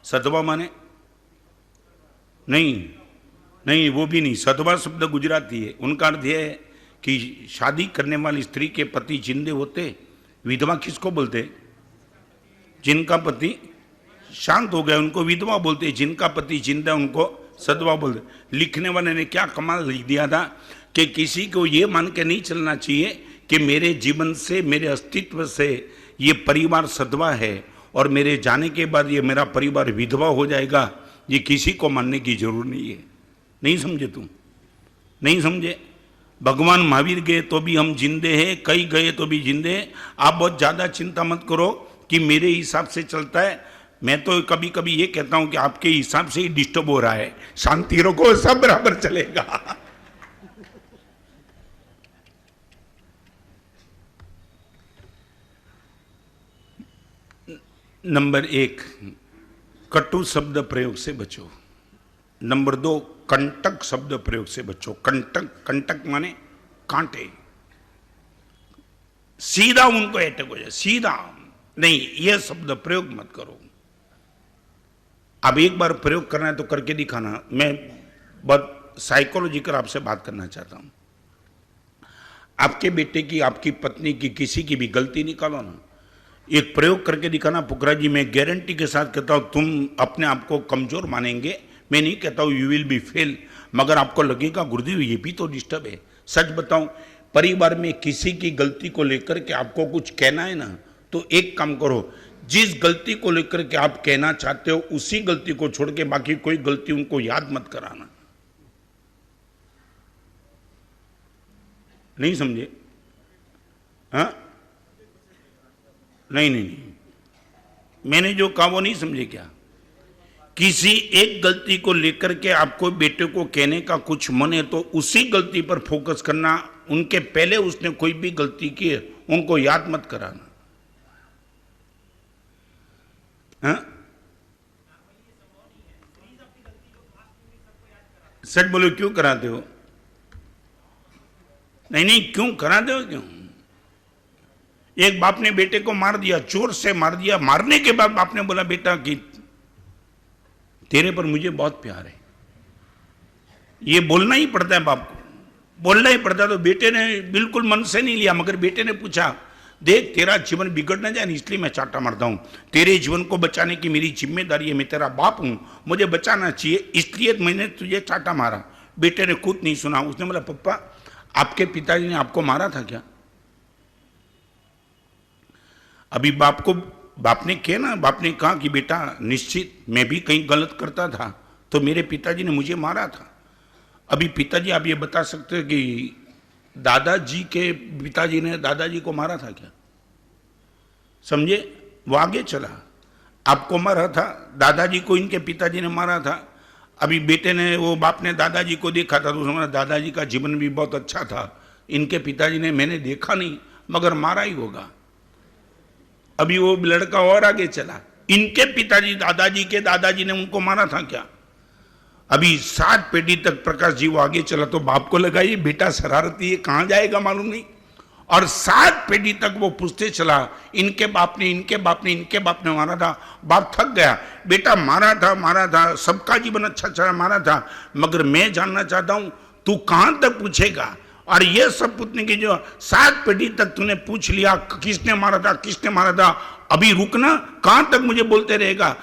सधवा माने नहीं, वो भी नहीं। सधवा शब्द गुजराती है। उनका अर्थ यह है कि शादी करने वाली स्त्री के पति जिंदे होते, विधवा किसको बोलते? जिनका पति शांत हो गया उनको विधवा बोलते, जिनका पति जिंदा उनको सधवा बोलते। लिखने वाले ने क्या कमाल लिख दिया था कि किसी को ये मान के नहीं चलना चाहिए कि मेरे जीवन से, मेरे अस्तित्व से ये परिवार सधवा है और मेरे जाने के बाद ये मेरा परिवार विधवा हो जाएगा। ये किसी को मानने की जरूरत नहीं है। नहीं समझे तुम? नहीं समझे? भगवान महावीर गए तो भी हम जिंदे हैं, कई गए तो भी जिंदे हैं। आप बहुत ज्यादा चिंता मत करो कि मेरे हिसाब से चलता है। मैं तो कभी कभी ये कहता हूं कि आपके हिसाब से ही डिस्टर्ब हो रहा है। शांति रखो, सब बराबर चलेगा। नंबर 1, कटु शब्द प्रयोग से बचो। नंबर 2, कंटक शब्द प्रयोग से बचो। कंटक माने कांटे। सीधा उनको अटैक हो जाए, सीधा नहीं, यह शब्द प्रयोग मत करो। अब एक बार प्रयोग करना है तो करके दिखाना। मैं बहुत साइकोलॉजिकल आपसे बात करना चाहता हूं। आपके बेटे की, आपकी पत्नी की, किसी की भी गलती निकालो ना, एक प्रयोग करके दिखाना। पुखराज जी, मैं गारंटी के साथ कहता हूं तुम अपने आप को कमजोर मानेंगे। मैं नहीं कहता हूं यू विल बी फेल, मगर आपको लगेगा गुरुदेव ये भी तो डिस्टर्ब है। सच बताऊं, परिवार में किसी की गलती को लेकर के आपको कुछ कहना है ना, तो एक काम करो, जिस गलती को लेकर के आप कहना चाहते हो उसी गलती को छोड़ के बाकी कोई गलती उनको याद मत कराना। नहीं समझे? हाँ, नहीं, मैंने जो कहा वो नहीं समझे क्या? किसी एक गलती को लेकर के आपको बेटे को कहने का कुछ मन है तो उसी गलती पर फोकस करना। उनके पहले उसने कोई भी गलती की है उनको याद मत कराना। हाँ? सच बोलो, क्यों कराते हो? नहीं, क्यों कराते हो? क्यों? एक बाप ने बेटे को मार दिया, जोर से मार दिया। मारने के बाद बाप ने बोला बेटा कि तेरे पर मुझे बहुत प्यार है। ये बोलना ही पड़ता है, बाप को बोलना ही पड़ता है। तो बेटे ने बिल्कुल मन से नहीं लिया, मगर बेटे ने पूछा देख तेरा जीवन बिगड़ ना जाए इसलिए मैं चाटा मारता हूं। तेरे जीवन को बचाने की मेरी जिम्मेदारी है, मैं तेरा बाप हूं, मुझे बचाना चाहिए, इसलिए मैंने तुझे चाटा मारा। बेटे ने खुद नहीं सुना, उसने बोला पप्पा आपके पिताजी ने आपको मारा था क्या? अभी बाप ने किया ना, बाप ने कहा कि बेटा निश्चित मैं भी कहीं गलत करता था तो मेरे पिताजी ने मुझे मारा था। अभी पिताजी आप ये बता सकते हो कि दादाजी के पिताजी ने दादाजी को मारा था क्या? समझे? वो आगे चला, आपको मारा था, दादाजी को इनके पिताजी ने मारा था। अभी बेटे ने, वो बाप ने दादाजी को देखा था तो समझा दादाजी का जीवन भी बहुत अच्छा था, इनके पिताजी ने मैंने देखा नहीं मगर मारा ही होगा। अभी वो लड़का और आगे चला, इनके पिताजी दादाजी ने उनको मारा था क्या? अभी 7 पीढ़ी तक प्रकाश जी वो आगे चला तो बाप को लगा ये बेटा शरारती है, कहां जाएगा मालूम नहीं। और 7 पीढ़ी तक वो पूछते चला इनके बाप ने मारा था। बाप थक गया, बेटा मारा था, सबका जीवन अच्छा चला, मारा था, मगर मैं जानना चाहता हूं तू कहां तक पूछेगा? और ये सब पूछने की जो 7 पीढ़ी तक तूने पूछ लिया किसने मारा था, अभी रुकना, कहां तक मुझे बोलते रहेगा?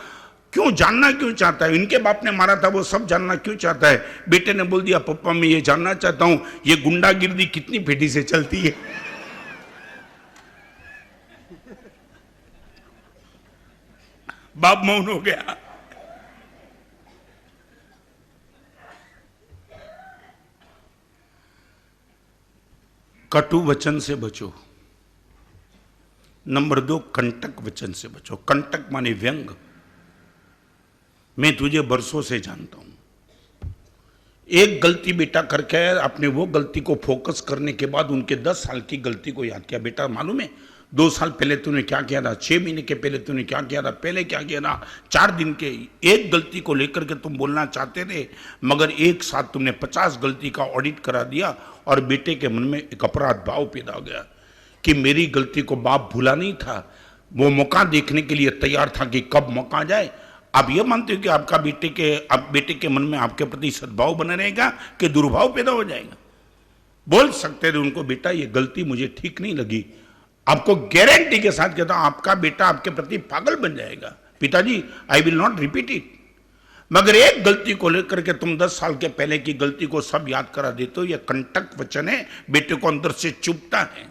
क्यों जानना क्यों चाहता है? इनके बाप ने मारा था वो सब जानना क्यों चाहता है? बेटे ने बोल दिया पप्पा मैं ये जानना चाहता हूं ये गुंडागिर्दी कितनी पीढ़ी से चलती है। बाप मौन हो गया। कटु वचन से बचो। नंबर 2 कंटक वचन से बचो। कंटक माने व्यंग। मैं तुझे बरसों से जानता हूं, एक गलती बेटा करके आया, आपने वो गलती को फोकस करने के बाद उनके 10 साल की गलती को याद किया। बेटा मालूम है 2 साल पहले तूने क्या किया था, 6 महीने के पहले तूने क्या किया था, पहले क्या किया था, 4 दिन के एक गलती को लेकर के तुम बोलना चाहते थे मगर एक साथ तुमने 50 गलती का ऑडिट करा दिया और बेटे के मन में एक अपराध भाव पैदा हो गया कि मेरी गलती को बाप भूला नहीं था, वो मौका देखने के लिए तैयार था कि कब मौका जाए। आप ये मानते हो कि आपका बेटे के मन में आपके प्रति सद्भाव बना रहेगा कि दुर्भाव पैदा हो जाएगा? बोल सकते थे उनको बेटा ये गलती मुझे ठीक नहीं लगी। आपको गारंटी के साथ कहता हूं आपका बेटा आपके प्रति पागल बन जाएगा, पिताजी I will not repeat it. मगर एक गलती को लेकर के तुम 10 साल के पहले की गलती को सब याद करा देते हो, यह कंटक वचन है, बेटे को अंदर से चुभता है।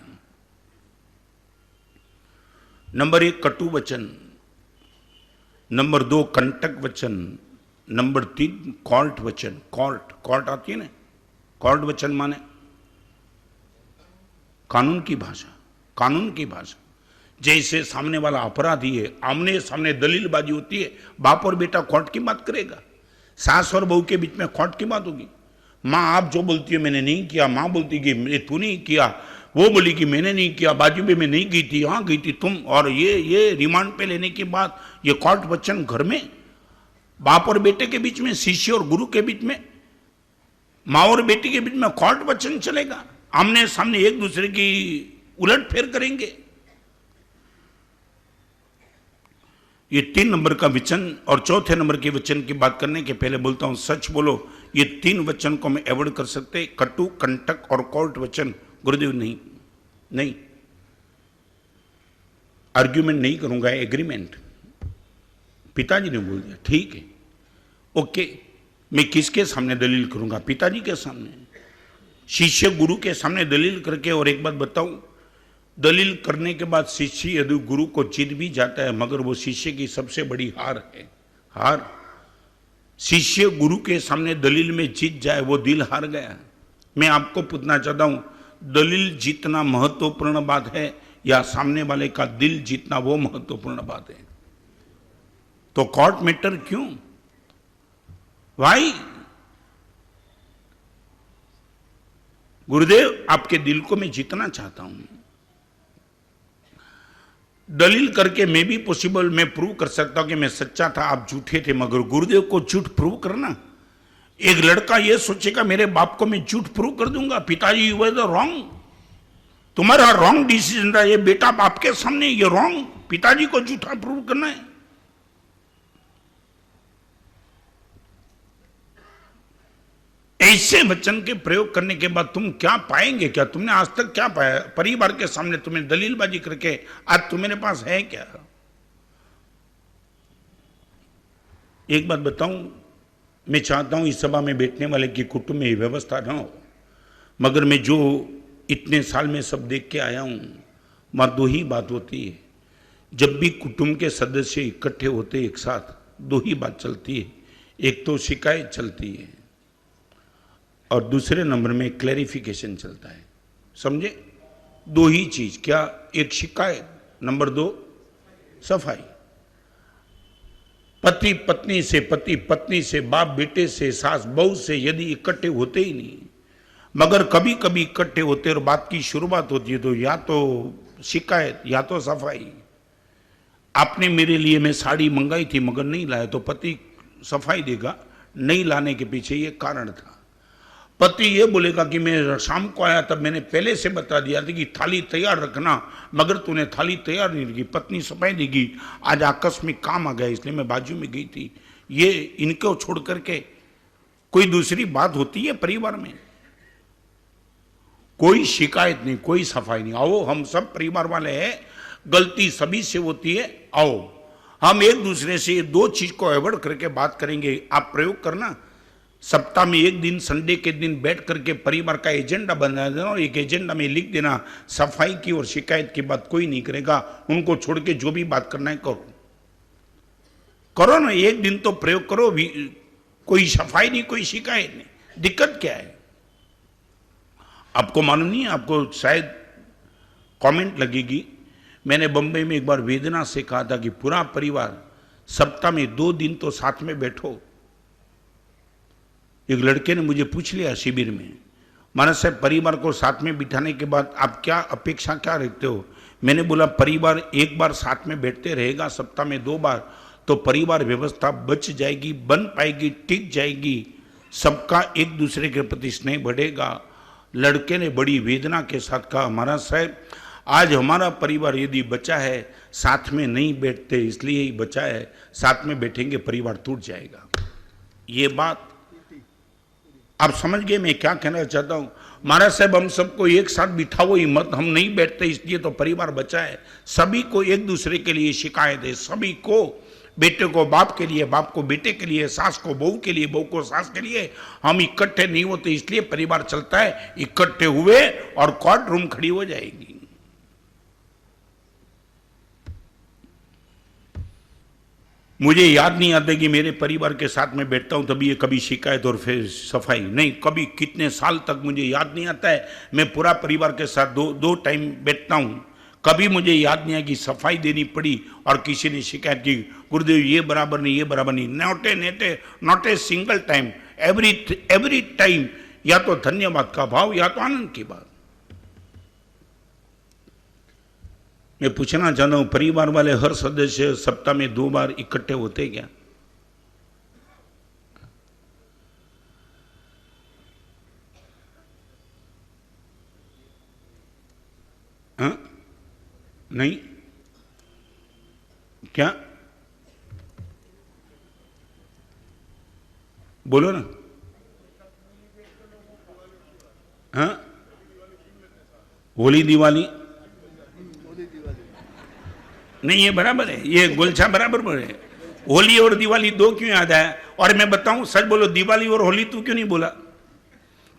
नंबर 1 कटु वचन, नंबर 2 कंटक वचन, नंबर 3 कॉल्ट वचन। कॉल्ट आती है ना, कॉल्ट वचन माने कानून की भाषा। जैसे सामने वाला अपराधी है, आमने सामने दलीलबाजी होती है, बाप और बेटा कोर्ट की बात करेगा, सास और बहू के बीच में कोर्ट की बात होगी। माँ आप जो बोलती है मैंने नहीं किया, माँ बोलती कि तू नहीं किया, वो बोली कि मैंने नहीं किया, बाजू में मैं नहीं गई थी, हाँ गई थी तुम, और ये रिमांड पे लेने की बात, ये कोर्ट वचन घर में, बाप और बेटे के बीच में, शिष्य और गुरु के बीच में, माँ और बेटी के बीच में कोर्ट वचन चलेगा। आमने सामने एक दूसरे की उलट फेर करेंगे। ये 3 नंबर का वचन और 4थे नंबर के वचन की बात करने के पहले बोलता हूं सच बोलो, ये 3 वचन को मैं अवॉइड कर सकते, कटु, कंटक और कोर्ट वचन। गुरुदेव नहीं आर्ग्यूमेंट नहीं करूंगा, एग्रीमेंट। पिताजी ने बोल दिया ठीक है, ओके, मैं किसके सामने दलील करूंगा? पिताजी के सामने, शिष्य गुरु के सामने दलील करके। और एक बात बताऊं, दलील करने के बाद शिष्य यदि गुरु को जीत भी जाता है मगर वो शिष्य की सबसे बड़ी हार है। हार, शिष्य गुरु के सामने दलील में जीत जाए वो दिल हार गया। मैं आपको पूछना चाहता हूं, दलील जीतना महत्वपूर्ण बात है या सामने वाले का दिल जीतना वो महत्वपूर्ण बात है? तो कोर्ट मैटर क्यों भाई? गुरुदेव आपके दिल को मैं जीतना चाहता हूं, दलील करके मैं भी पॉसिबल, मैं प्रूव कर सकता हूं कि मैं सच्चा था, आप झूठे थे, मगर गुरुदेव को झूठ प्रूव करना। एक लड़का ये सोचेगा मेरे बाप को मैं झूठ प्रूव कर दूंगा, पिताजी यू वर द रॉन्ग, तुम्हारा रॉन्ग डिसीजन रहा, ये बेटा बाप के सामने ये रॉन्ग, पिताजी को झूठा प्रूव करना है। ऐसे वचन के प्रयोग करने के बाद तुम क्या पाएंगे? क्या तुमने आज तक क्या पाया? परिवार के सामने तुम्हें दलीलबाजी करके आज तुम्हारे पास है क्या? एक बात बताऊं, मैं चाहता हूं इस सभा में बैठने वाले की कुटुंब में व्यवस्था ना हो, मगर मैं जो इतने साल में सब देख के आया हूं, वहां दो ही बात होती है। जब भी कुटुंब के सदस्य इकट्ठे होते एक साथ, दो ही बात चलती है। एक तो शिकायत चलती है और दूसरे नंबर में क्लैरिफिकेशन चलता है। समझे? दो ही चीज। क्या? एक शिकायत, नंबर दो सफाई। पति पत्नी से, पति पत्नी से, बाप बेटे से, सास बहू से यदि इकट्ठे होते ही नहीं, मगर कभी कभी इकट्ठे होते और बात की शुरुआत होती है तो या तो शिकायत या तो सफाई। आपने मेरे लिए मैं साड़ी मंगाई थी मगर नहीं लाया, तो पति सफाई देगा, नहीं लाने के पीछे ये कारण था। पति ये बोलेगा कि मैं शाम को आया तब मैंने पहले से बता दिया था कि थाली तैयार रखना, मगर तूने थाली तैयार नहीं रखी। पत्नी सफाई देगी, आज आकस्मिक काम आ गया इसलिए मैं बाजू में गई थी। ये इनको छोड़ करके कोई दूसरी बात होती है परिवार में? कोई शिकायत नहीं, कोई सफाई नहीं। आओ हम सब परिवार वाले हैं, गलती सभी से होती है, आओ हम एक दूसरे से दो चीज को अवॉइड करके बात करेंगे। आप प्रयोग करना, सप्ताह में एक दिन संडे के दिन बैठ करके परिवार का एजेंडा बना देना और एक एजेंडा में लिख देना सफाई की और शिकायत की बात कोई नहीं करेगा, उनको छोड़ के जो भी बात करना है करो। करो ना, एक दिन तो प्रयोग करो। कोई सफाई नहीं, कोई शिकायत नहीं, दिक्कत क्या है? आपको मालूम नहीं है? आपको शायद कमेंट लगेगी, मैंने बंबई में एक बार वेदना से कहा था कि पूरा परिवार सप्ताह में 2 दिन तो साथ में बैठो। एक लड़के ने मुझे पूछ लिया शिविर में, महाराज साहब परिवार को साथ में बिठाने के बाद आप क्या अपेक्षा क्या रखते हो? मैंने बोला परिवार एक बार साथ में बैठते रहेगा सप्ताह में 2 बार तो परिवार व्यवस्था बच जाएगी, बन पाएगी, टिक जाएगी, सबका एक दूसरे के प्रति स्नेह बढ़ेगा। लड़के ने बड़ी वेदना के साथ कहा, महाराज साहब आज हमारा परिवार यदि बचा है, साथ में नहीं बैठते इसलिए ही बचा है, साथ में बैठेंगे परिवार टूट जाएगा। ये बात आप समझ गए मैं क्या कहना चाहता हूं? महाराज साहब हम सबको एक साथ बिठाओ ही मत, हम नहीं बैठते इसलिए तो परिवार बचा है। सभी को एक दूसरे के लिए शिकायत है, सभी को, बेटे को बाप के लिए, बाप को बेटे के लिए, सास को बहू के लिए, बहू को सास के लिए। हम इकट्ठे नहीं होते इसलिए परिवार चलता है। इकट्ठे हुए और कोर्ट रूम खड़ी हो जाएगी। मुझे याद नहीं आता कि मेरे परिवार के साथ में बैठता हूं तभी ये कभी शिकायत और फिर सफाई नहीं, कभी कितने साल तक मुझे याद नहीं आता है। मैं पूरा परिवार के साथ दो टाइम बैठता हूं, कभी मुझे याद नहीं आया कि सफाई देनी पड़ी और किसी ने शिकायत की, गुरुदेव ये बराबर नहीं, ये बराबर नहीं। Not a single time, every time या तो धन्यवाद का भाव या तो आनंद की बात। मैं पूछना चाहता हूं परिवार वाले हर सदस्य सप्ताह में 2 बार इकट्ठे होते क्या? हाँ? नहीं? क्या बोलो ना? हाँ? होली दिवाली नहीं, ये बराबर है, ये गोलछा बराबर बोले। होली और दिवाली 2 क्यों याद आया? और मैं बताऊं सच बोलो, दिवाली और होली तू क्यों नहीं बोला?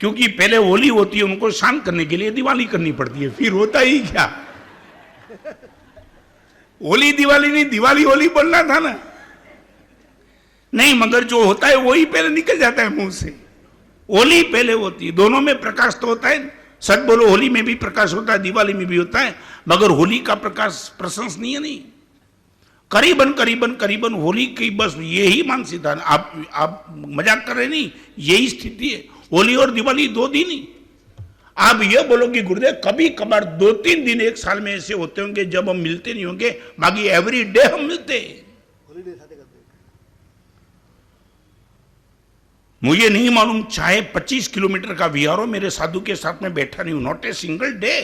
क्योंकि पहले होली होती है, उनको शांत करने के लिए दिवाली करनी पड़ती है, फिर होता ही क्या? होली दिवाली नहीं, दिवाली होली बोलना था ना। नहीं, मगर जो होता है वही पहले निकल जाता है मुंह से। होली पहले होती है, दोनों में प्रकाश तो होता है। सच बोलो, होली में भी प्रकाश होता है, दिवाली में भी होता है, मगर होली का प्रकाश प्रशंसनीय नहीं। करीबन करीबन करीबन होली की बस यही मानसिकता। आप मजाक कर रहे नहीं, यही स्थिति है। होली और दिवाली 2 दिन ही। आप ये बोलो कि गुरुदेव कभी कभार 2-3 दिन एक साल में ऐसे होते होंगे जब हम मिलते नहीं होंगे, बाकी एवरी डे हम मिलते हैं। मुझे नहीं मालूम, चाहे 25 किलोमीटर का वीआरओ मेरे साधु के साथ में बैठा नहीं हूं, नॉट ए सिंगल डे।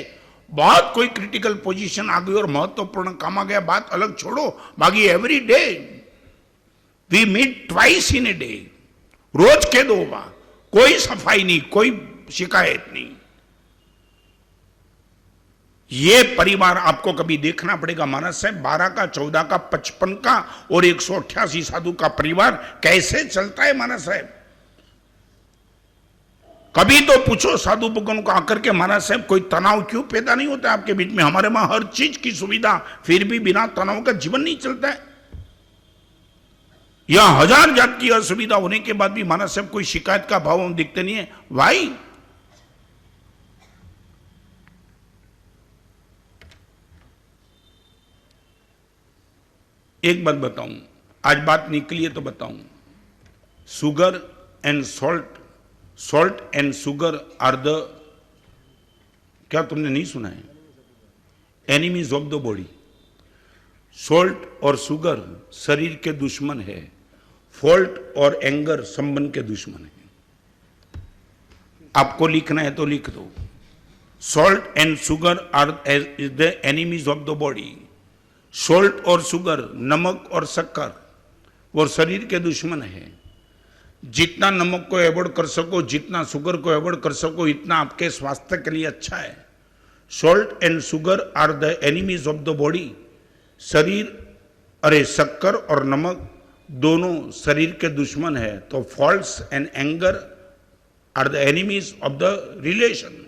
बहुत कोई क्रिटिकल पोजीशन आ गई और महत्वपूर्ण काम आ गया, बात अलग छोड़ो, बाकी every day we meet twice in a day, रोज के 2 बार, कोई सफाई नहीं, कोई शिकायत नहीं। ये परिवार आपको कभी देखना पड़ेगा महाराज साहब, 12 का, 14 का, 55 का और 188 साधु का परिवार कैसे चलता है महाराज साहब। कभी तो पूछो साधु भगवान को आकर के महाराज साहब कोई तनाव क्यों पैदा नहीं होता आपके बीच में। हमारे वहां हर चीज की सुविधा, फिर भी बिना तनाव का जीवन नहीं चलता है। या 1000 जात की असुविधा होने के बाद भी महाराज साहब कोई शिकायत का भाव हम दिखते नहीं है। भाई एक बात बताऊं, आज बात निकली है तो बताऊं, sugar and salt and sugar are the, क्या तुमने नहीं सुना है, enemies of the body. Salt और शुगर शरीर के दुश्मन है, फॉल्ट और एंगर संबंध के दुश्मन है। आपको लिखना है तो लिख दो, salt and sugar are is the enemies of the body. Salt और शुगर, नमक और शक्कर, वो शरीर के दुश्मन है। जितना नमक को अवॉइड कर सको, जितना शुगर को अवॉइड कर सको, इतना आपके स्वास्थ्य के लिए अच्छा है। Salt and sugar are the enemies of the body. शक्कर और नमक दोनों शरीर के दुश्मन है, तो faults and anger are the enemies of the relation.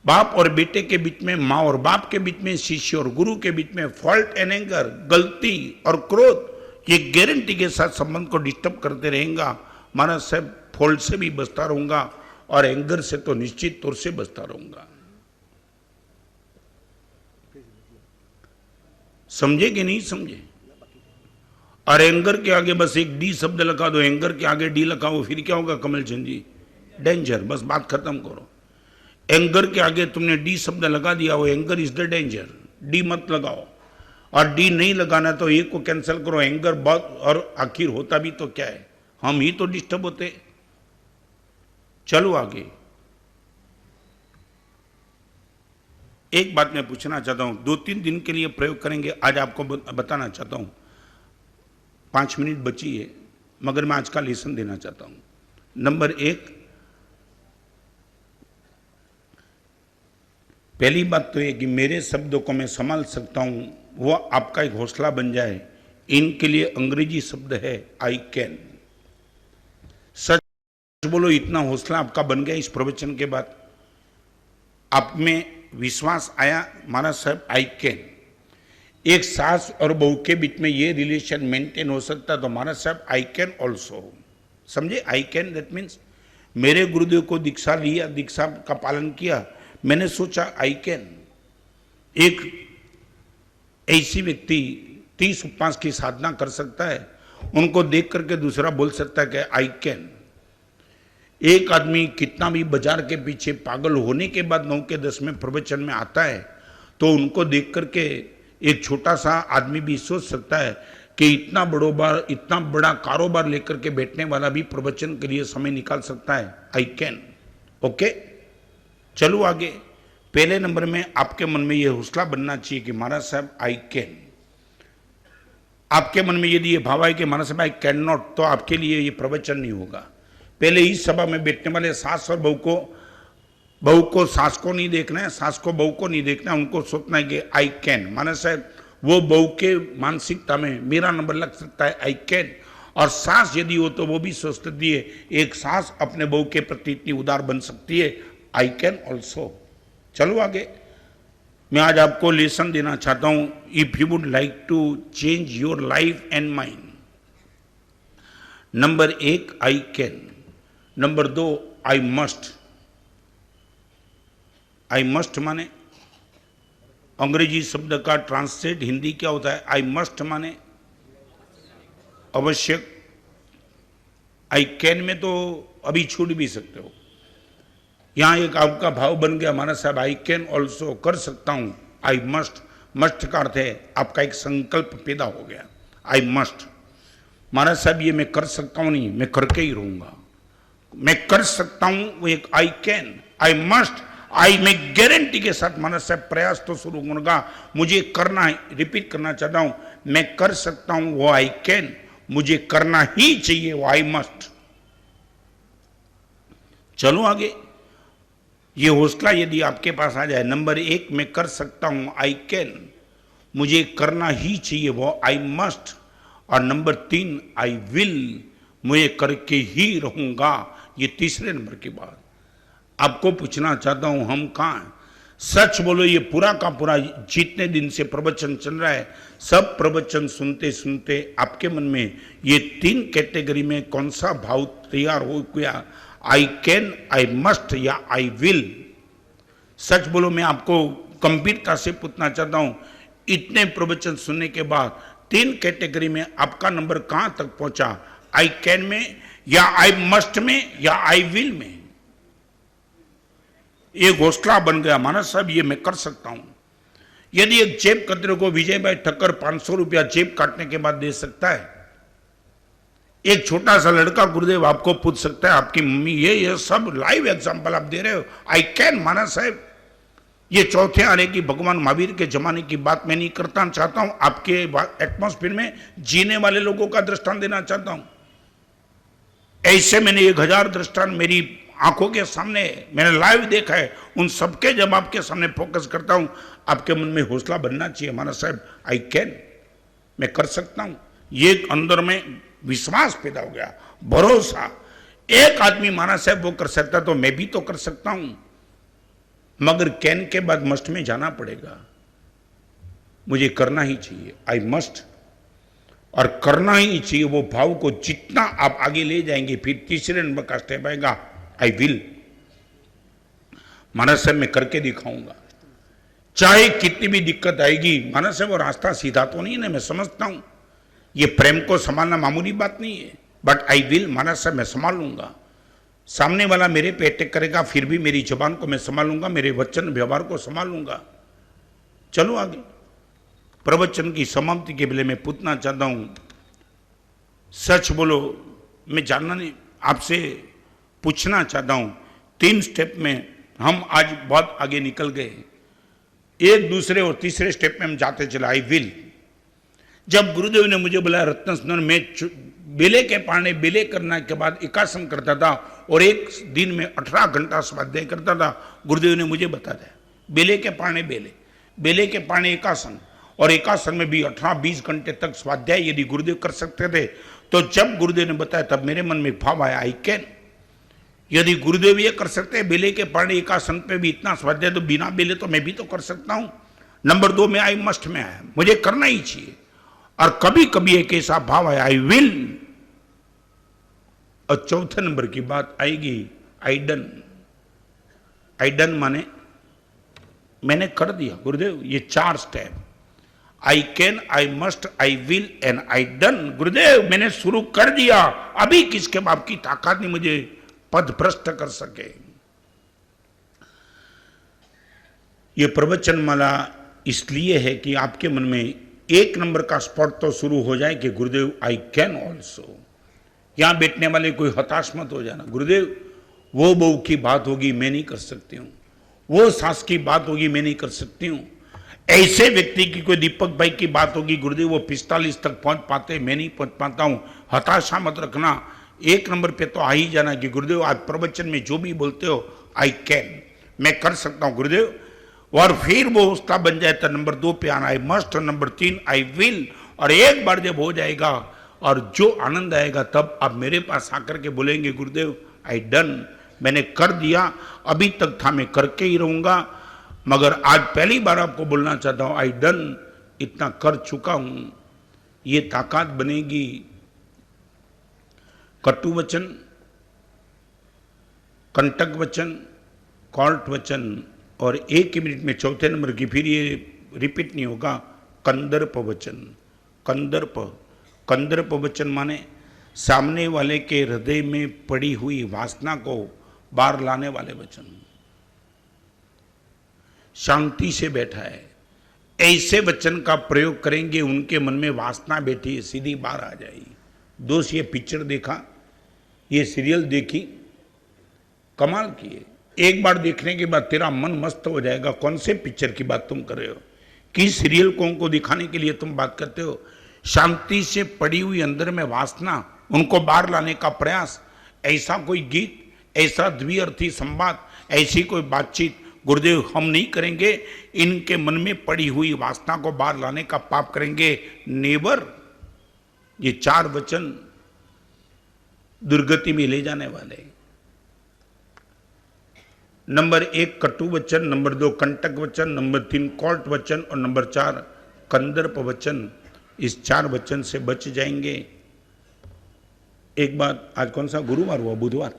बाप और बेटे के बीच में, माँ और बाप के बीच में, शिष्य और गुरु के बीच में फॉल्ट एंड एंगर, गलती और क्रोध, ये गारंटी के साथ संबंध को डिस्टर्ब करते रहेगा। महाराज साहब फॉल्ट से भी बचता रहूंगा और एंगर से तो निश्चित तौर से बचता रहूंगा। समझे कि नहीं समझे? और एंगर के आगे बस एक डी शब्द लगा दो, एंगर के आगे डी लगाओ, फिर क्या होगा कमल चंद जी? डेंजर। बस बात खत्म करो। एंगर के आगे तुमने डी शब्द लगा दिया, वो anger is the danger. D मत लगाओ, और डी नहीं लगाना तो एक को कैंसिल करो। एंगर बहुत, और आखिर होता भी तो क्या है, हम ही तो डिस्टर्ब होते। चलो आगे। एक बात मैं पूछना चाहता हूं, 2-3 दिन के लिए प्रयोग करेंगे, आज आपको बताना चाहता हूं। 5 मिनट बची है, मगर मैं आज का लेसन देना चाहता हूं। नंबर 1, पहली बात तो ये कि मेरे शब्दों को मैं संभाल सकता हूं, वो आपका एक हौसला बन जाए। इनके लिए अंग्रेजी शब्द है आई कैन। सच बोलो, इतना हौसला आपका बन गया इस प्रवचन के बाद? आप में विश्वास आया महाराज साहब आई कैन। एक सास और बहू के बीच में ये रिलेशन मेंटेन हो सकता है, तो महाराज साहब आई कैन ऑल्सो। समझे? आई कैन दैट मीन्स मेरे गुरुदेव को दीक्षा लिया, दीक्षा का पालन किया, मैंने सोचा आई कैन। एक ऐसी व्यक्ति 30 उपवास की साधना कर सकता है, उनको देख करके दूसरा बोल सकता है कि आई कैन। एक आदमी कितना भी बाजार के पीछे पागल होने के बाद 9 के 10 में प्रवचन में आता है, तो उनको देख करके एक छोटा सा आदमी भी सोच सकता है कि इतना बड़ा कारोबार लेकर के बैठने वाला भी प्रवचन के लिए समय निकाल सकता है। I can. ओके, चलो आगे। पहले नंबर में आपके मन में यह हौसला बनना चाहिए कि महाराज साहब आई कैन। आपके मन में यदि ये भाव है कि महाराज साहब आई कैन नॉट, तो आपके लिए ये प्रवचन नहीं होगा। पहले इस सभा में बैठने वाले सास और बहू को सास को नहीं देखना है, सास को बहू को नहीं देखना है, उनको सोचना है कि आई कैन। महाराज साहब वो बहू के मानसिकता में मेरा नंबर लग सकता है आई कैन। और सास यदि हो तो वो भी सोच सकती है, एक सास अपने बहू के प्रति इतनी उदार बन सकती है, आई कैन ऑल्सो। चलो आगे। मैं आज आपको लेसन देना चाहता हूं, if you would like to change your life and mind. Number 1 I can, number 2 I must. I must माने अंग्रेजी शब्द का ट्रांसलेट हिंदी क्या होता है? आई मस्ट माने आवश्यक। आई कैन में तो अभी छूट भी सकते हो। यहां एक आपका भाव बन गया महाराज साहब आई कैन ऑल्सो, कर सकता हूं। आई मस्ट, मस्ट का अर्थ है आपका एक संकल्प पैदा हो गया। आई मस्ट, महाराज साहब ये मैं कर सकता हूं नहीं, मैं करके ही रहूंगा। मैं कर सकता हूं, वो एक आई कैन। आई मस्ट, मैं गारंटी के साथ मानस साहब प्रयास तो शुरू करूंगा, मुझे करना है, रिपीट करना चाहता हूं, मैं कर सकता हूं वो आई कैन, मुझे करना ही चाहिए वो आई मस्ट। चलो आगे, ये हौसला यदि आपके पास आ जाए, नंबर 1 मैं कर सकता हूं आई कैन, मुझे करना ही चाहिए वो आई मस्ट, और नंबर 3 आई विल, मुझे करके ही रहूंगा, ये तीसरे नंबर की बात। आपको पूछना चाहता हूं हम कहां हैं? सच बोलो, ये पूरा का पूरा जितने दिन से प्रवचन चल रहा है, सब प्रवचन सुनते सुनते आपके मन में ये 3 कैटेगरी में कौन सा भाव तैयार हो गया? आई कैन, आई मस्ट या आई विल? सच बोलो, मैं आपको गंभीरता से पूछना चाहता हूं, इतने प्रवचन सुनने के बाद 3 कैटेगरी में आपका नंबर कहां तक पहुंचा? आई कैन में या आई मस्ट में या आई विल में? एक हौसला बन गया, मानस साहब ये मैं कर सकता हूं। यदि एक जेब कतरे को विजय भाई ठक्कर 500 रुपया जेब काटने के बाद दे सकता है, एक छोटा सा लड़का गुरुदेव आपको पूछ सकता है, आपकी मम्मी, ये सब लाइव एग्जांपल आप दे रहे हो, आई कैन मानस साहब। ये चौथे आने की भगवान महावीर के जमाने की बात मैं नहीं करता चाहता हूं, आपके एटमॉस्फेयर में जीने वाले लोगों का दृष्टांत देना चाहता हूं। ऐसे मैंने 1000 दृष्टांत मेरी आंखों के सामने मैंने लाइव देखा है, उन सबके जब आपके सामने फोकस करता हूं, आपके मन में हौसला बनना चाहिए, मानस साहब आई कैन, मैं कर सकता हूं। ये अंदर में विश्वास पैदा हो गया, भरोसा। एक आदमी मानस साहब वो कर सकता तो मैं भी तो कर सकता हूं, मगर कैन के बाद मस्ट में जाना पड़ेगा, मुझे करना ही चाहिए, आई मस्ट, और करना ही चाहिए वो भाव को जितना आप आगे ले जाएंगे, फिर तीसरे नंबर का स्टेप आएगा आई विल। मानस साहब मैं करके दिखाऊंगा, चाहे कितनी भी दिक्कत आएगी। मानस साहब वो रास्ता सीधा तो नहीं है, मैं समझता हूं, ये प्रेम को संभालना मामूली बात नहीं है, बट आई विल मानस साहब मैं संभाल लूंगा। सामने वाला मेरे पे अटैक करेगा, फिर भी मेरी जुबान को मैं संभालूंगा, मेरे वचन व्यवहार को संभालूंगा। चलो आगे, प्रवचन की समाप्ति के लिए मैं पूछना चाहता हूं, सच बोलो, मैं जानना नहीं, आपसे पूछना चाहता हूं, 3 स्टेप में हम आज बहुत आगे निकल गए, एक दूसरे और तीसरे स्टेप में हम जाते चले आई विल। जब गुरुदेव ने मुझे बोला रत्न स्नान में बेले के पाने बेले करने के बाद एकासन करता था और एक दिन में 18 घंटा स्वाध्याय करता था, गुरुदेव ने मुझे बता दिया बेले के पाने बेले, बेले के पाने एकासन, और एकासन में भी 18-20 घंटे तक स्वाध्याय यदि गुरुदेव कर सकते थे, तो जब गुरुदेव ने बताया तब मेरे मन में भाव आया आई कैन। यदि गुरुदेव ये कर सकते हैं बेले के पाने एकासन पे भी इतना स्वाध्याय, तो बिना बेले तो मैं भी तो कर सकता हूं। नंबर 2 में आई मस्ट में आया, मुझे करना ही चाहिए, और कभी कभी एक ऐसा भाव आया आई विल, और चौथे नंबर की बात आएगी आई डन। आई डन माने मैंने कर दिया गुरुदेव, ये 4 step, I can, I must, I will and I done. गुरुदेव मैंने शुरू कर दिया, अभी किसके बाप की ताकत नहीं मुझे पद भ्रष्ट कर सके। ये प्रवचन माला इसलिए है कि आपके मन में 1 नंबर का स्पॉट तो शुरू हो जाए कि गुरुदेव आई कैन ऑल्सो। यहां बैठने वाले कोई हताश मत हो जाना, गुरुदेव वो बहू की बात होगी मैं नहीं कर सकती हूं, वो सास की बात होगी मैं नहीं कर सकती हूं, ऐसे व्यक्ति की कोई दीपक भाई की बात होगी गुरुदेव वो 45 तक पहुंच पाते, मैं नहीं पहुंच पाता हूं। हताशा मत रखना, 1 नंबर पे तो आ ही जाना कि गुरुदेव आज प्रवचन में जो भी बोलते हो आई कैन, मैं कर सकता हूं गुरुदेव, और फिर वो उसका बन जाए तो नंबर 2 पे आना आई मस्ट, और नंबर 3 आई विल। और एक बार जब हो जाएगा और जो आनंद आएगा तब आप मेरे पास आकर के बोलेंगे गुरुदेव आई डन, मैंने कर दिया, अभी तक था मैं करके ही रहूंगा, मगर आज पहली बार आपको बोलना चाहता हूं आई डन, इतना कर चुका हूं। ये ताकत बनेगी। कटु वचन, कंटक वचन, कॉल्ट वचन, और 1 मिनट में चौथे नंबर की फिर ये रिपीट नहीं होगा, कंदर्प वचन। कंदर्प, कंदर्प वचन माने सामने वाले के हृदय में पड़ी हुई वासना को बाहर लाने वाले वचन। शांति से बैठा है, ऐसे वचन का प्रयोग करेंगे, उनके मन में वासना बैठी है सीधी बाहर आ जाएगी। दोस्त ये पिक्चर देखा, ये सीरियल देखी, कमाल किए, एक बार देखने के बाद तेरा मन मस्त हो जाएगा। कौन से पिक्चर की बात तुम कर रहे हो? किस सीरियल को दिखाने के लिए तुम बात करते हो? शांति से पड़ी हुई अंदर में वासना, उनको बाहर लाने का प्रयास। ऐसा कोई गीत, ऐसा द्विअर्थी संवाद, ऐसी कोई बातचीत गुरुदेव हम नहीं करेंगे। इनके मन में पड़ी हुई वासना को बाहर लाने का पाप करेंगे नेवर। ये 4 वचन दुर्गति में ले जाने वाले। नंबर 1 कटु वचन, नंबर 2 कंटक वचन, नंबर 3 कौट वचन और नंबर 4 कंदर्प वचन। इस 4 वचन से बच जाएंगे। एक बात, आज कौन सा गुरुवार हुआ? बुधवार।